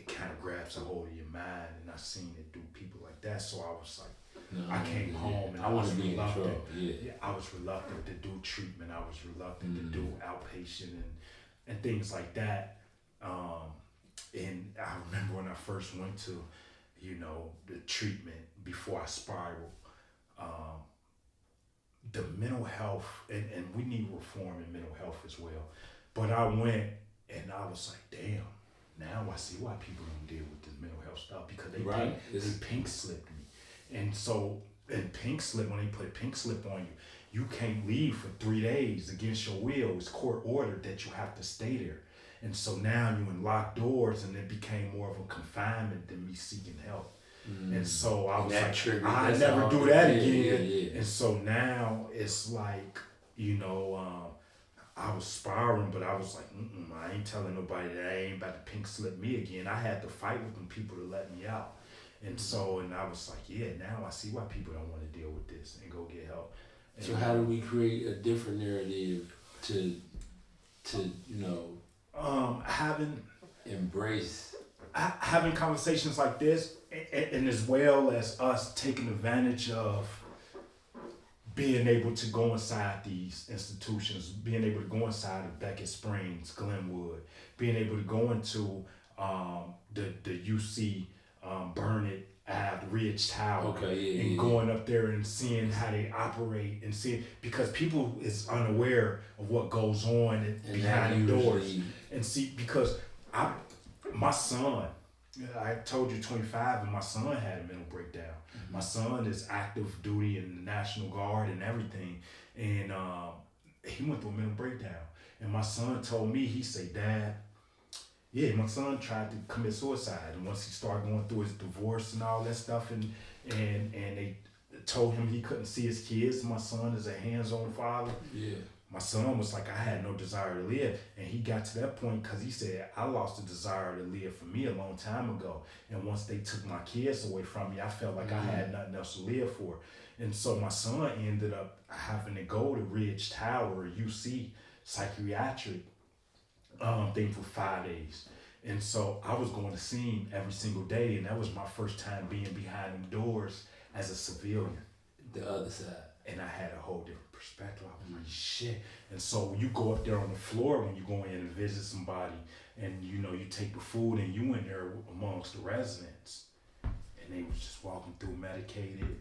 Speaker 2: kind of grabs a hold of your mind, and I've seen it do people like that. So I was like, I came home and I was reluctant. I was reluctant to do treatment. I was reluctant to do outpatient and things like that. And I remember when I first went to, the treatment before I spiraled, the mental health, and we need reform in mental health as well. But I went and I was like, damn, now I see why people don't deal with this mental health stuff, because they pink slipped me. And so, pink slip, when they put a pink slip on you, you can't leave for 3 days against your will. It's court ordered that you have to stay there. And so now you in locked doors, and it became more of a confinement than me seeking help. And so I was like, I never do that again. Yeah. And so now it's like, I was spiraling, but I was like, I ain't telling nobody that I ain't about to pink slip me again. I had to fight with them people to let me out. And so, and I was like, now I see why people don't want to deal with this and go get help. And
Speaker 1: so how do we create a different narrative to
Speaker 2: having conversations like this, and as well as us taking advantage of being able to go inside these institutions, being able to go inside of Beckett Springs, Glenwood, being able to go into the UC Burnett Ave Ridge Tower, and going up there and seeing how they operate, and seeing, because people is unaware of what goes on and behind the doors, and see, because my son, I told you 25, and my son had a mental breakdown. My son is active duty in the National Guard and everything, and he went through a mental breakdown. And my son told me, he said, Dad, my son tried to commit suicide, and once he started going through his divorce and all that stuff, and they told him he couldn't see his kids. My son is a hands-on father. My son was like, I had no desire to live. And he got to that point because he said, I lost the desire to live for me a long time ago. And once they took my kids away from me, I felt like I had nothing else to live for. And so my son ended up having to go to Ridge Tower, UC psychiatric thing for 5 days. And so I was going to see him every single day. And that was my first time being behind them doors as a civilian.
Speaker 1: The other side.
Speaker 2: And I had a whole different perspective. I was like, shit. And so you go up there on the floor when you go in and visit somebody, and you take the food, and you in there amongst the residents, and they was just walking through medicated,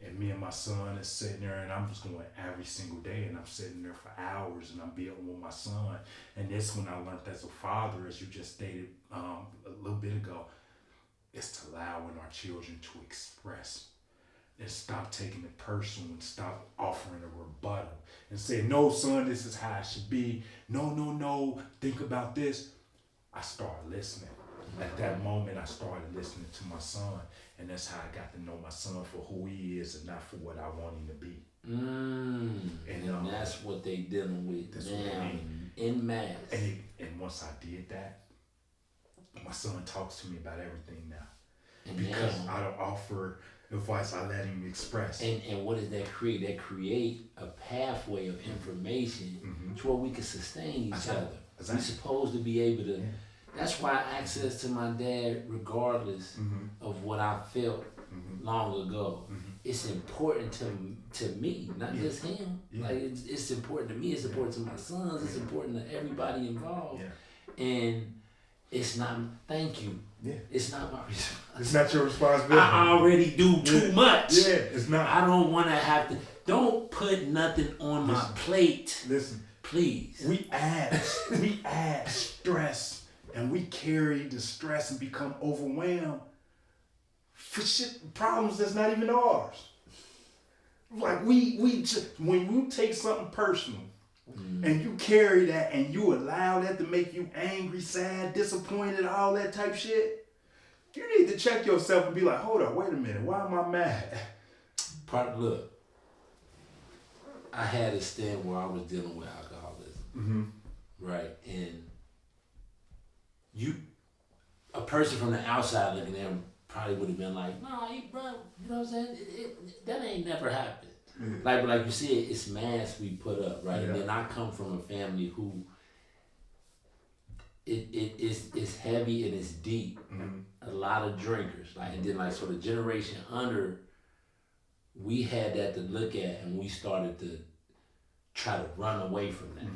Speaker 2: and me and my son is sitting there, and I'm just going every single day, and I'm sitting there for hours, and I'm building with my son. And that's when I learned as a father, as you just stated a little bit ago, is to allowing our children to express. And stop taking it personal, and stop offering a rebuttal and say, no, son, this is how it should be. No, think about this. I started listening. At that moment, I started listening to my son, and that's how I got to know my son for who he is and not for what I want him to be.
Speaker 1: And that's what they dealing with.
Speaker 2: That's what I mean.
Speaker 1: In mass.
Speaker 2: And once I did that, my son talks to me about everything now. And because I don't offer advice, I let him express.
Speaker 1: And what does that create? That create a pathway of information to where we can sustain each other. Exactly. We're supposed to be able to. That's why access to my dad, regardless of what I felt long ago, it's important to me, not just him. Like it's important to me. It's important to my sons. It's important to everybody involved. And it's not. Thank you. It's not my responsibility.
Speaker 2: It's not your responsibility.
Speaker 1: I already do too much.
Speaker 2: It's not.
Speaker 1: I don't want to have to. Don't put nothing on my plate.
Speaker 2: Listen,
Speaker 1: please.
Speaker 2: We add stress, and we carry the stress and become overwhelmed for problems that's not even ours. Like we just, when you take something personal, and you carry that, and you allow that to make you angry, sad, disappointed, all that type shit, you need to check yourself and be like, hold up, wait a minute, why am I mad?
Speaker 1: Look, I had a stint where I was dealing with alcoholism, right? And a person from the outside looking in probably would have been like, "No, bro, you know what I'm saying? That ain't never happened." Like you said, it's masks we put up, right? And then I come from a family who it's heavy and it's deep. A lot of drinkers, and then so the generation under, we had that to look at, and we started to try to run away from that,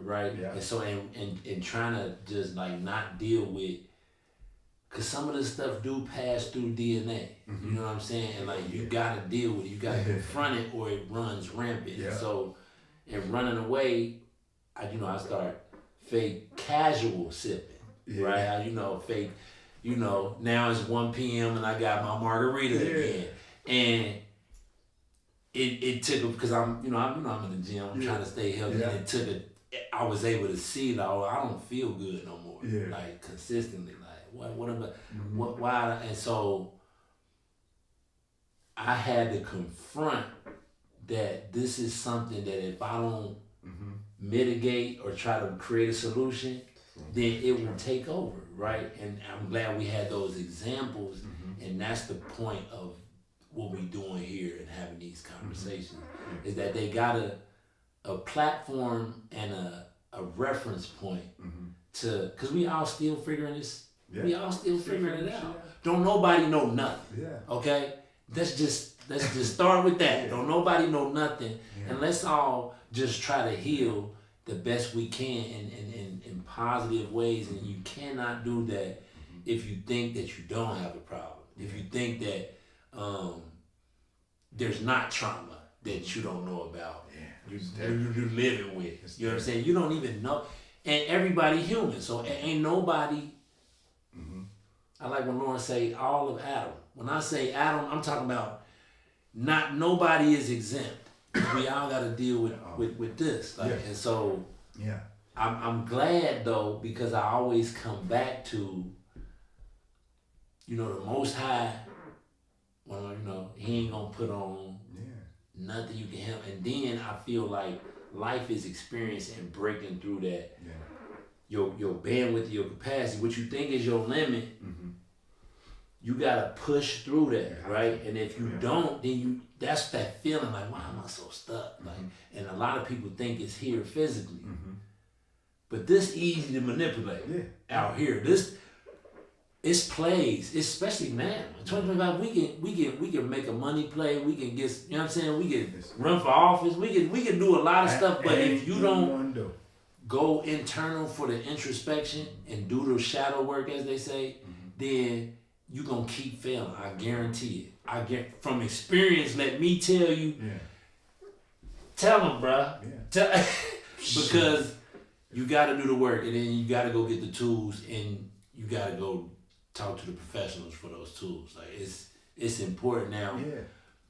Speaker 1: right? Yeah. And so and trying to just not deal with, cause some of this stuff do pass through DNA. You know what I'm saying? And you gotta deal with it. You gotta confront it, or it runs rampant. Yeah. So, and running away, I start fake casual sipping, right? Fake. Now it's 1 p.m. and I got my margarita again, and it took, because I'm in the gym. I'm trying to stay healthy. And it took I was able to see I don't feel good no more. Consistently. What am I? What? Why? And so I had to confront that this is something that if I don't mitigate or try to create a solution, then it will take over, right? And I'm glad we had those examples, and that's the point of what we're doing here and having these conversations, is that they got a platform and a reference point to, because we all still figuring this. We all still figuring it out. Don't nobody know nothing. Okay? Let's just start with that. Don't nobody know nothing. And let's all just try to heal the best we can in positive ways. And you cannot do that if you think that you don't have a problem. If you think that there's not trauma that you don't know about. You're living with. You know what I'm saying? You don't even know. And everybody human. So ain't nobody. I like when Lauren say all of Adam. When I say Adam, I'm talking about nobody is exempt. We all got to deal with this. And so I'm glad though, because I always come back to, the Most High. Well, he ain't gonna put on nothing you can help. And then I feel like life is experience and breaking through that. Your bandwidth, your capacity, what you think is your limit, you gotta push through that, right? And if you don't, then that's that feeling why am I so stuck? And a lot of people think it's here physically, but this easy to manipulate out here. It's plays, especially now. In 2025, we can make a money play. We can get, you know what I'm saying? We can run for office. We can do a lot of stuff. But if you don't go internal for the introspection and do the shadow work, as they say, then you're going to keep failing. I guarantee it. From experience, let me tell you. Tell them, bruh. Because you got to do the work, and then you got to go get the tools, and you got to go talk to the professionals for those tools. It's important now.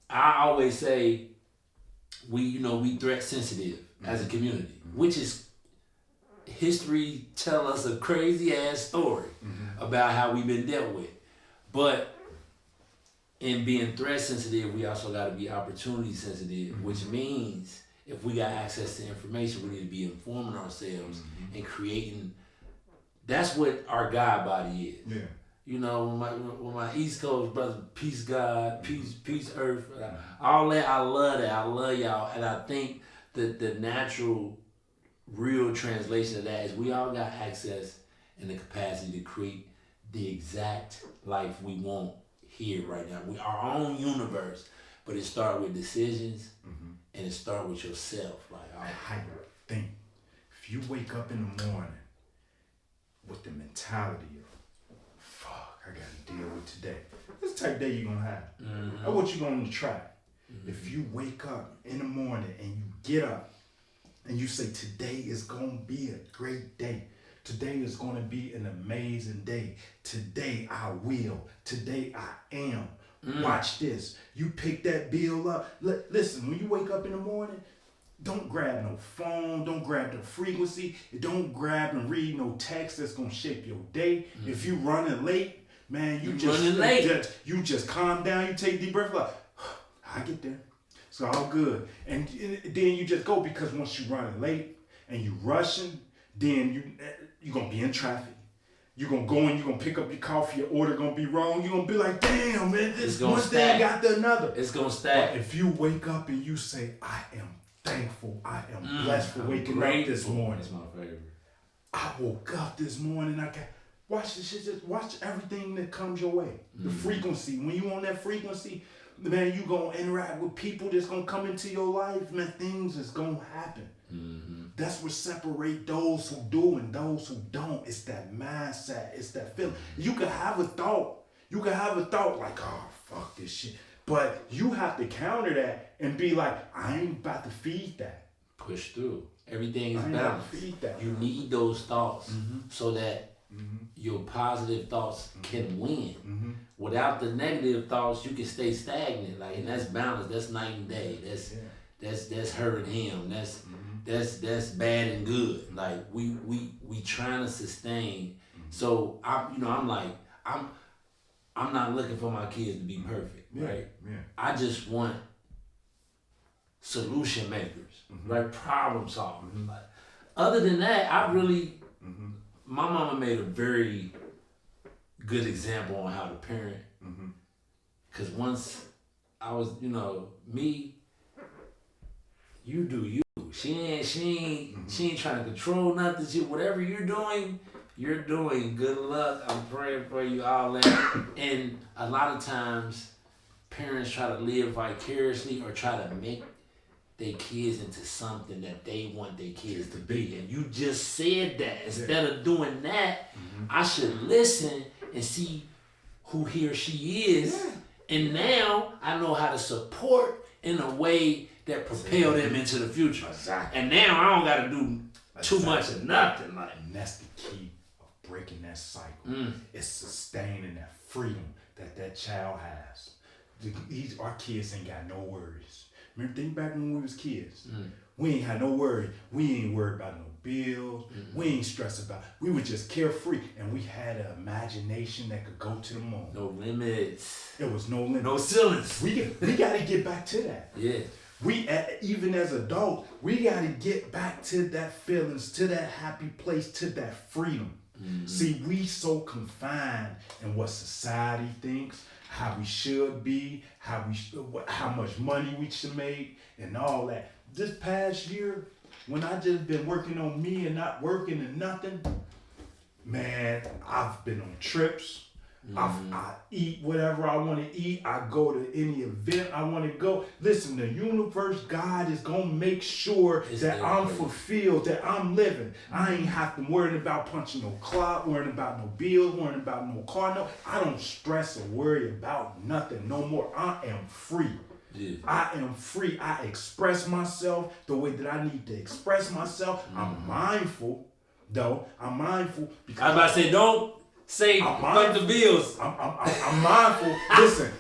Speaker 1: I always say we threat sensitive as a community, which is history tell us a crazy ass story about how we've been dealt with. But in being threat sensitive, we also got to be opportunity sensitive, which means if we got access to information, we need to be informing ourselves and creating. That's what our God body is. When my East Coast brothers, peace God, peace earth, all that, I love that. I love y'all. And I think that the natural, real translation of that is we all got access and the capacity to create the exact life we want here right now. We our own universe, but it starts with decisions and it starts with yourself.
Speaker 2: How you think. If you wake up in the morning with the mentality of, fuck, I gotta deal with today. That's the type of day you're gonna have. That's what you're gonna try. If you wake up in the morning and you get up and you say, today is gonna be a great day. Today is gonna be an amazing day. Today I will. Today I am. Watch this. You pick that bill up. Listen, when you wake up in the morning, don't grab no phone. Don't grab the frequency. Don't grab and read no text that's gonna shape your day. If you running late, man, you just calm down. You take a deep breath. I get there. It's all good. And then you just go, because once you running late and you rushing, then you going to be in traffic. You're going to go and you're going to pick up your coffee, your order going to be wrong. You're going to be like, damn, man, this one thing got to another.
Speaker 1: It's going to stack.
Speaker 2: But if you wake up and you say, I am thankful, I am blessed for waking up this morning.
Speaker 1: That's my favorite.
Speaker 2: I woke up this morning, watch this shit, just watch everything that comes your way. The frequency. When you on that frequency, man, you going to interact with people that's going to come into your life, man, things is going to happen. That's what separate those who do and those who don't. It's that mindset. It's that feeling. You can have a thought. Like, oh, fuck this shit. But you have to counter that and be like, I ain't about to feed that.
Speaker 1: Push through. Everything is balanced.
Speaker 2: Feed that.
Speaker 1: You need those thoughts so that your positive thoughts can win. Without the negative thoughts, you can stay stagnant. Like, and that's balance. That's night and day. That's her and him. That's bad and good. Like, we trying to sustain. So I'm not looking for my kids to be perfect, right? Yeah. I just want solution makers, right? Problem solvers. Like, other than that, I really, my mama made a very good example on how to parent. Cause once I was, me, you do you. She ain't trying to control nothing. Whatever you're doing. Good luck. I'm praying for you, all that. And a lot of times, parents try to live vicariously or try to make their kids into something that they want their kids to be. And you just said that. Instead of doing that, I should listen and see who he or she is. And now I know how to support in a way that propel them into the future. Exactly. And now I don't got to do too much of nothing.
Speaker 2: And that's the key of breaking that cycle. It's sustaining that freedom that child has. Our kids ain't got no worries. Remember, think back when we was kids. We ain't had no worry. We ain't worried about no bills. We ain't stressed about. We were just carefree, and we had an imagination that could go to the moon.
Speaker 1: No limits.
Speaker 2: There was no limits.
Speaker 1: No ceilings.
Speaker 2: We got to get back to that.
Speaker 1: Yeah.
Speaker 2: Even as adults, we got to get back to that feelings, to that happy place, to that freedom. See, we so confined in what society thinks, how we should be, how much money we should make, and all that. This past year, when I just been working on me and not working and nothing, man, I've been on trips. I eat whatever I want to eat. I go to any event I want to go. Listen, the universe, God is going to make sure that I'm fulfilled, that I'm living. I ain't have to worry about punching no clock, worrying about no bills, worrying about no car. No, I don't stress or worry about nothing no more. I am free. Yeah. I am free. I express myself the way that I need to express myself. I'm mindful, though. I'm mindful. Because
Speaker 1: I was about to say, don't say fuck the bills.
Speaker 2: I'm mindful. Listen.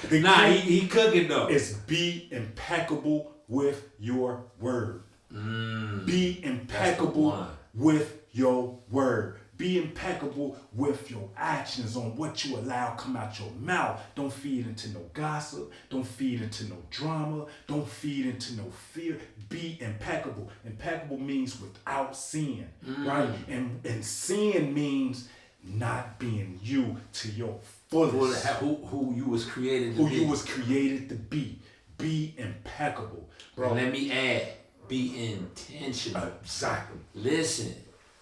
Speaker 1: He cooking though.
Speaker 2: It's be impeccable with your word. Be impeccable with your word. Be impeccable with your actions on what you allow come out your mouth. Don't feed into no gossip. Don't feed into no drama. Don't feed into no fear. Be impeccable. Impeccable means without sin, right? And sin means not being you to your fullest.
Speaker 1: Who you was created to be.
Speaker 2: Who you was created to be. Be impeccable, bro.
Speaker 1: And let me add, be intentional.
Speaker 2: Exactly.
Speaker 1: Listen,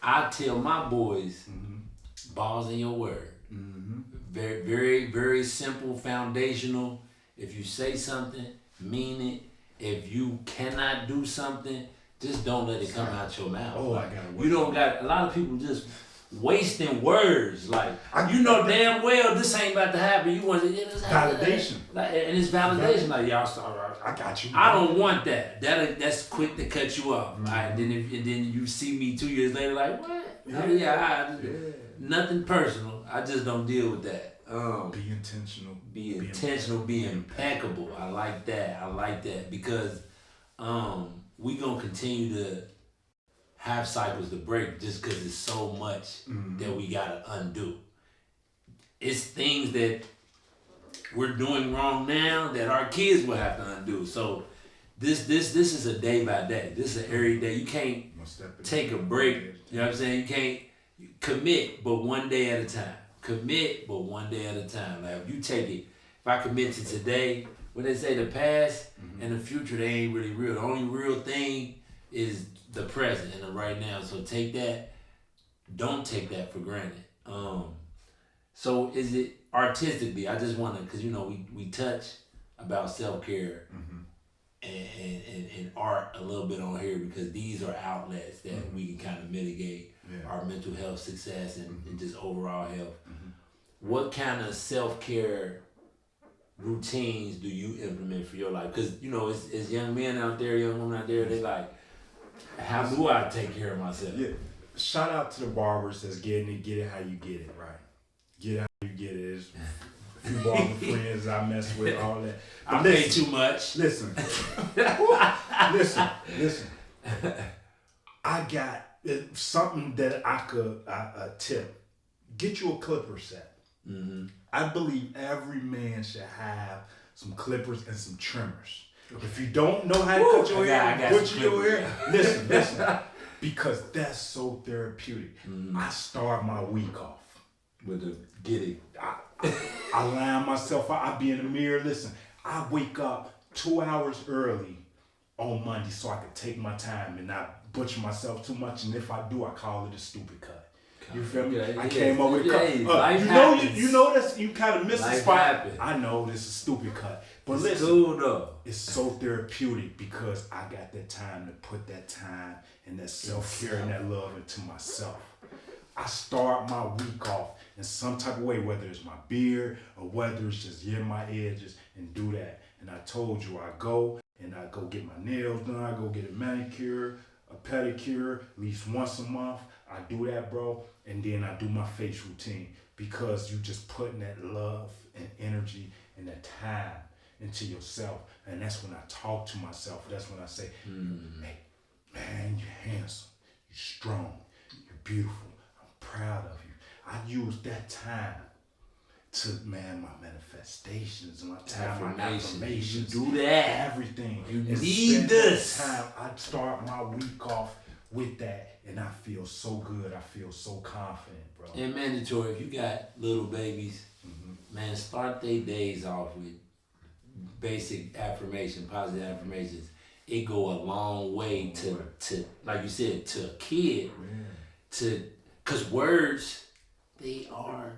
Speaker 1: I tell my boys, balls in your word. Very, very, very simple, foundational. If you say something, mean it. If you cannot do something, just don't let it come out your mouth.
Speaker 2: Oh, I got it.
Speaker 1: You don't got, a lot of people just wasting words. Like, you know damn well this ain't about to happen. You want to
Speaker 2: validation.
Speaker 1: And it's validation. Like, y'all start.
Speaker 2: I got you.
Speaker 1: I don't want that. That's quick to cut you off. Right? And then you see me 2 years later, like, what? Nothing personal. I just don't deal with that.
Speaker 2: Be intentional.
Speaker 1: Be intentional. Be impeccable. I like that because we gonna continue to have cycles to break just because it's so much that we gotta undo. It's things that we're doing wrong now that our kids will have to undo. So this is a day by day. This is an every day. You can't take a break. You know what I'm saying? You can't commit, but one day at a time. Commit, but one day at a time. Like if you take it, if I commit to today, when they say the past and the future, they ain't really real. The only real thing is the present and the right now. So take that. Don't take that for granted. So is it artistically? I just want to, because we touch about self-care and art a little bit on here because these are outlets that we can kind of mitigate our mental health success and just overall health. What kind of self-care routines do you implement for your life? Because it's young men out there, young women out there, they like, how do I take care of myself?
Speaker 2: Yeah. Shout out to the barbers that's getting it, get it how you get it, right? Get it how you get it. There's a few barber friends I mess with, all that.
Speaker 1: I pay too much.
Speaker 2: Listen. listen. I got something that I could tip. Get you a clipper set. I believe every man should have some clippers and some trimmers. If you don't know how to cut your hair, butcher your hair, listen. Because that's so therapeutic. I start my week off
Speaker 1: with the giddy.
Speaker 2: I line myself out. I be in the mirror. Listen, I wake up 2 hours early on Monday so I can take my time and not butcher myself too much. And if I do, I call it a stupid cut. You feel me? I came up with a cut. You know that's you kind of missed the spot.
Speaker 1: Happens.
Speaker 2: I know this is a stupid cut, but
Speaker 1: it's
Speaker 2: listen,
Speaker 1: cool though.
Speaker 2: It's so therapeutic because I got that time to put that time and that self-care and that love into myself. I start my week off in some type of way, whether it's my beard or whether it's just my edges, and do that. And I told you, I go get my nails done. I go get a manicure, a pedicure, at least once a month. I do that, bro. And then I do my face routine because you just putting that love and energy and that time into yourself. And that's when I talk to myself. That's when I say, hey, man, you're handsome. You're strong. You're beautiful. I'm proud of you. I use that time to, my manifestations and my affirmations.
Speaker 1: You do that.
Speaker 2: Everything.
Speaker 1: You need this.
Speaker 2: Time, I start my week off with that, and I feel so good. I feel so confident, bro.
Speaker 1: And mandatory, if you got little babies, man, start their days off with basic affirmation, positive affirmations. It go a long way to like you said, to a kid, because words, they are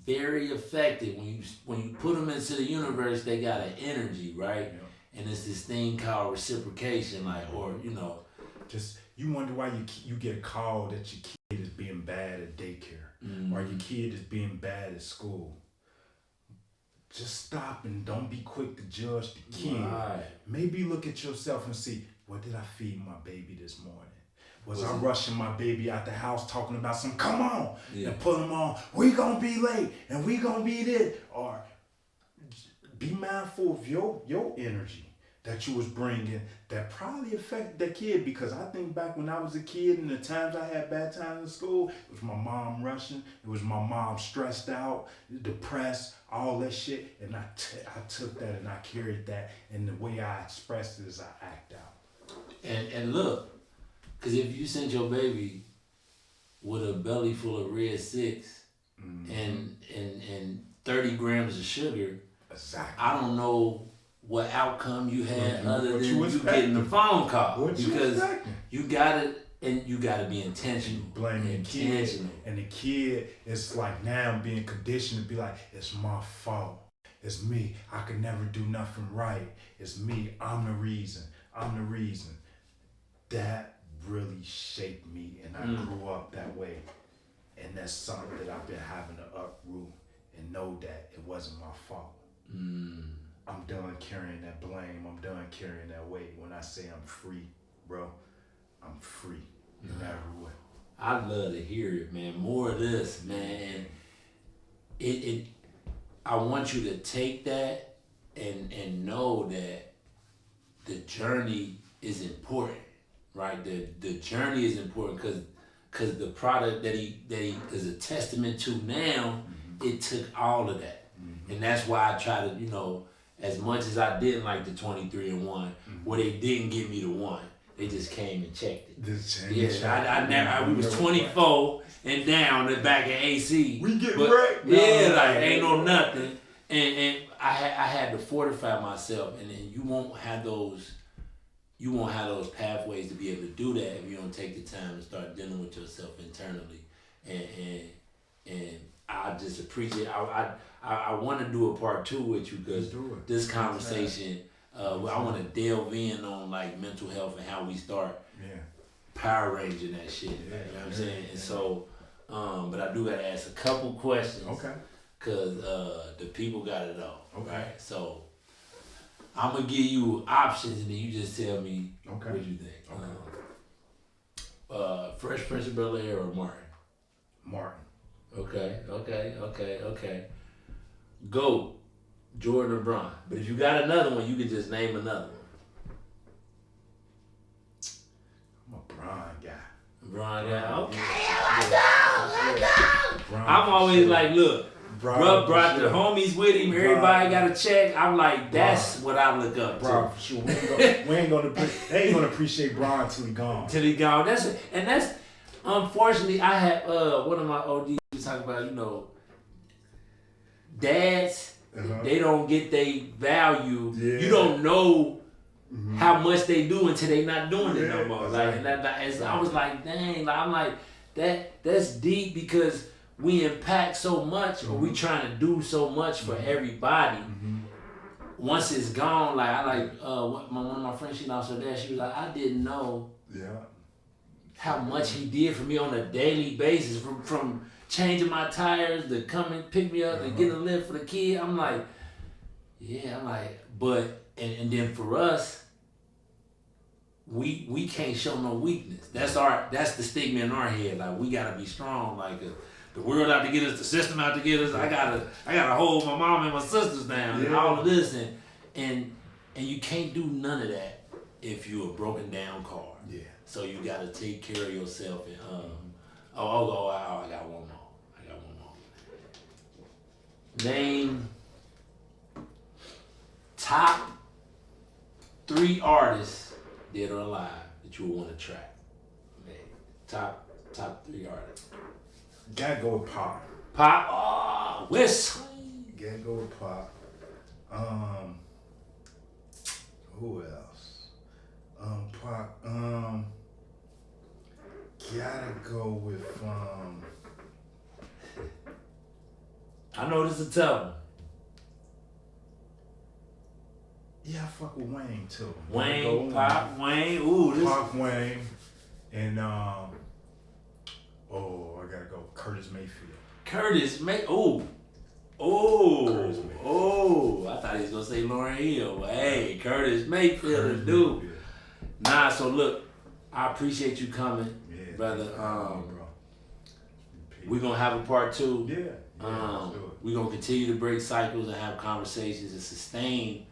Speaker 1: very effective. When you put them into the universe, they got an energy, right? Yeah. And it's this thing called reciprocation,
Speaker 2: just. You wonder why you get a call that your kid is being bad at daycare or your kid is being bad at school. Just stop and don't be quick to judge the kid. Right. Maybe look at yourself and see, what did I feed my baby this morning? Was I rushing my baby out the house talking about some, come on, and put them on, we gonna be late and we gonna be this? Or be mindful of your energy that you was bringing that probably affected that kid, because I think back when I was a kid and the times I had bad times in school, it was my mom rushing, it was my mom stressed out, depressed, all that shit, and I took that and I carried that, and the way I expressed it is I act out.
Speaker 1: And look, because if you sent your baby with a belly full of Red 6 and 30 grams of sugar,
Speaker 2: exactly.
Speaker 1: I don't know what outcome you had other than you getting the phone call, because you gotta be intentional.
Speaker 2: Blaming the kid, and the kid is like now being conditioned to be like, it's my fault, it's me, I could never do nothing right, it's me, I'm the reason. That really shaped me, and I grew up that way, and that's something that I've been having to uproot and know that it wasn't my fault. I'm done carrying that blame. I'm done carrying that weight. When I say I'm free, bro, I'm free in every way.
Speaker 1: I'd love to hear it, man. More of this, man. I want you to take that and know that the journey is important, right? The journey is important because the product that he is a testament to now, it took all of that. And that's why I try to, you know, as much as I didn't like the 23 and 1, where they didn't give me the 1, they just came and checked it. I we was 24 and down the back in AC.
Speaker 2: We get right.
Speaker 1: Like ain't no nothing. And I had to fortify myself, and then you won't have those pathways to be able to do that if you don't take the time to start dealing with yourself internally. And I just appreciate. I want to do a part 2 with you because this conversation. I want to delve in on like mental health and how we start power ranging that shit. You know what I'm saying? And so, but I do gotta ask a couple questions.
Speaker 2: Okay.
Speaker 1: Cause the people got it all. Okay. Right? So I'm gonna give you options and then you just tell me what you think. Okay. Fresh Prince of Bel-Air or Martin?
Speaker 2: Martin.
Speaker 1: Okay. GOAT, Jordan or Bron. But if you got another one, you can just name another one.
Speaker 2: I'm a Bron guy.
Speaker 1: Bron guy. Okay. I'm always like, look. Bruh brought the homies with him. Everybody got a check. I'm like, that's what I look up to.
Speaker 2: For sure. They ain't gonna appreciate Bron till he gone.
Speaker 1: That's unfortunately I had one of my ODs talk about, you know, dads, they don't get their value. Yeah. You don't know how much they do until they not doing it no more. Like, I was like, dang, I'm like, that's deep because we impact so much, or we trying to do so much for everybody. Once it's gone, like one of my friends, she lost her dad. She was like, I didn't know how much he did for me on a daily basis, from changing my tires to come and pick me up and get a lift for the kid. I'm like, but then for us, we can't show no weakness. That's the stigma in our head. Like, we gotta be strong. Like, the world out to get us, the system out to get us. I gotta hold my mom and my sisters down and all of this, and you can't do none of that if you're a broken down car. Yeah. So you gotta take care of yourself. And I got one more. Name top 3 artists dead or alive that you would want to track. Man, top 3 artists.
Speaker 2: Gotta go with Pop.
Speaker 1: Pop. West.
Speaker 2: Gotta go with Pop. Who else? Pop. Gotta go with
Speaker 1: I know this is a tough one.
Speaker 2: Yeah, I fuck with Wayne too.
Speaker 1: Wayne, Pop, Wayne. Ooh, this.
Speaker 2: Pop, Wayne, and I gotta go Curtis Mayfield. I thought he was gonna say Lauryn Hill, but hey, Curtis Mayfield is dude. Nah, so look, I appreciate you coming, brother. We're gonna have a part 2. We're gonna continue to break cycles and have conversations and sustain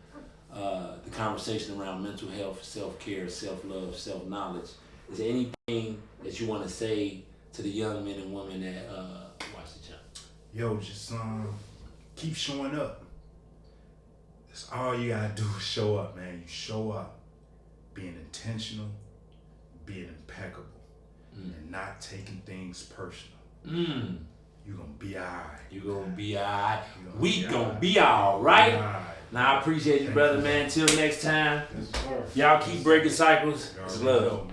Speaker 2: the conversation around mental health, self-care, self-love, self-knowledge. Is there anything that you want to say to the young men and women that watch the channel? Yo, just keep showing up. That's all you gotta do is show up, man. You show up, being intentional, being impeccable, and not taking things personal. You gonna be alright.
Speaker 1: We gonna be alright. Now I appreciate you, brother, man. Until next time, y'all keep breaking cycles. It's love.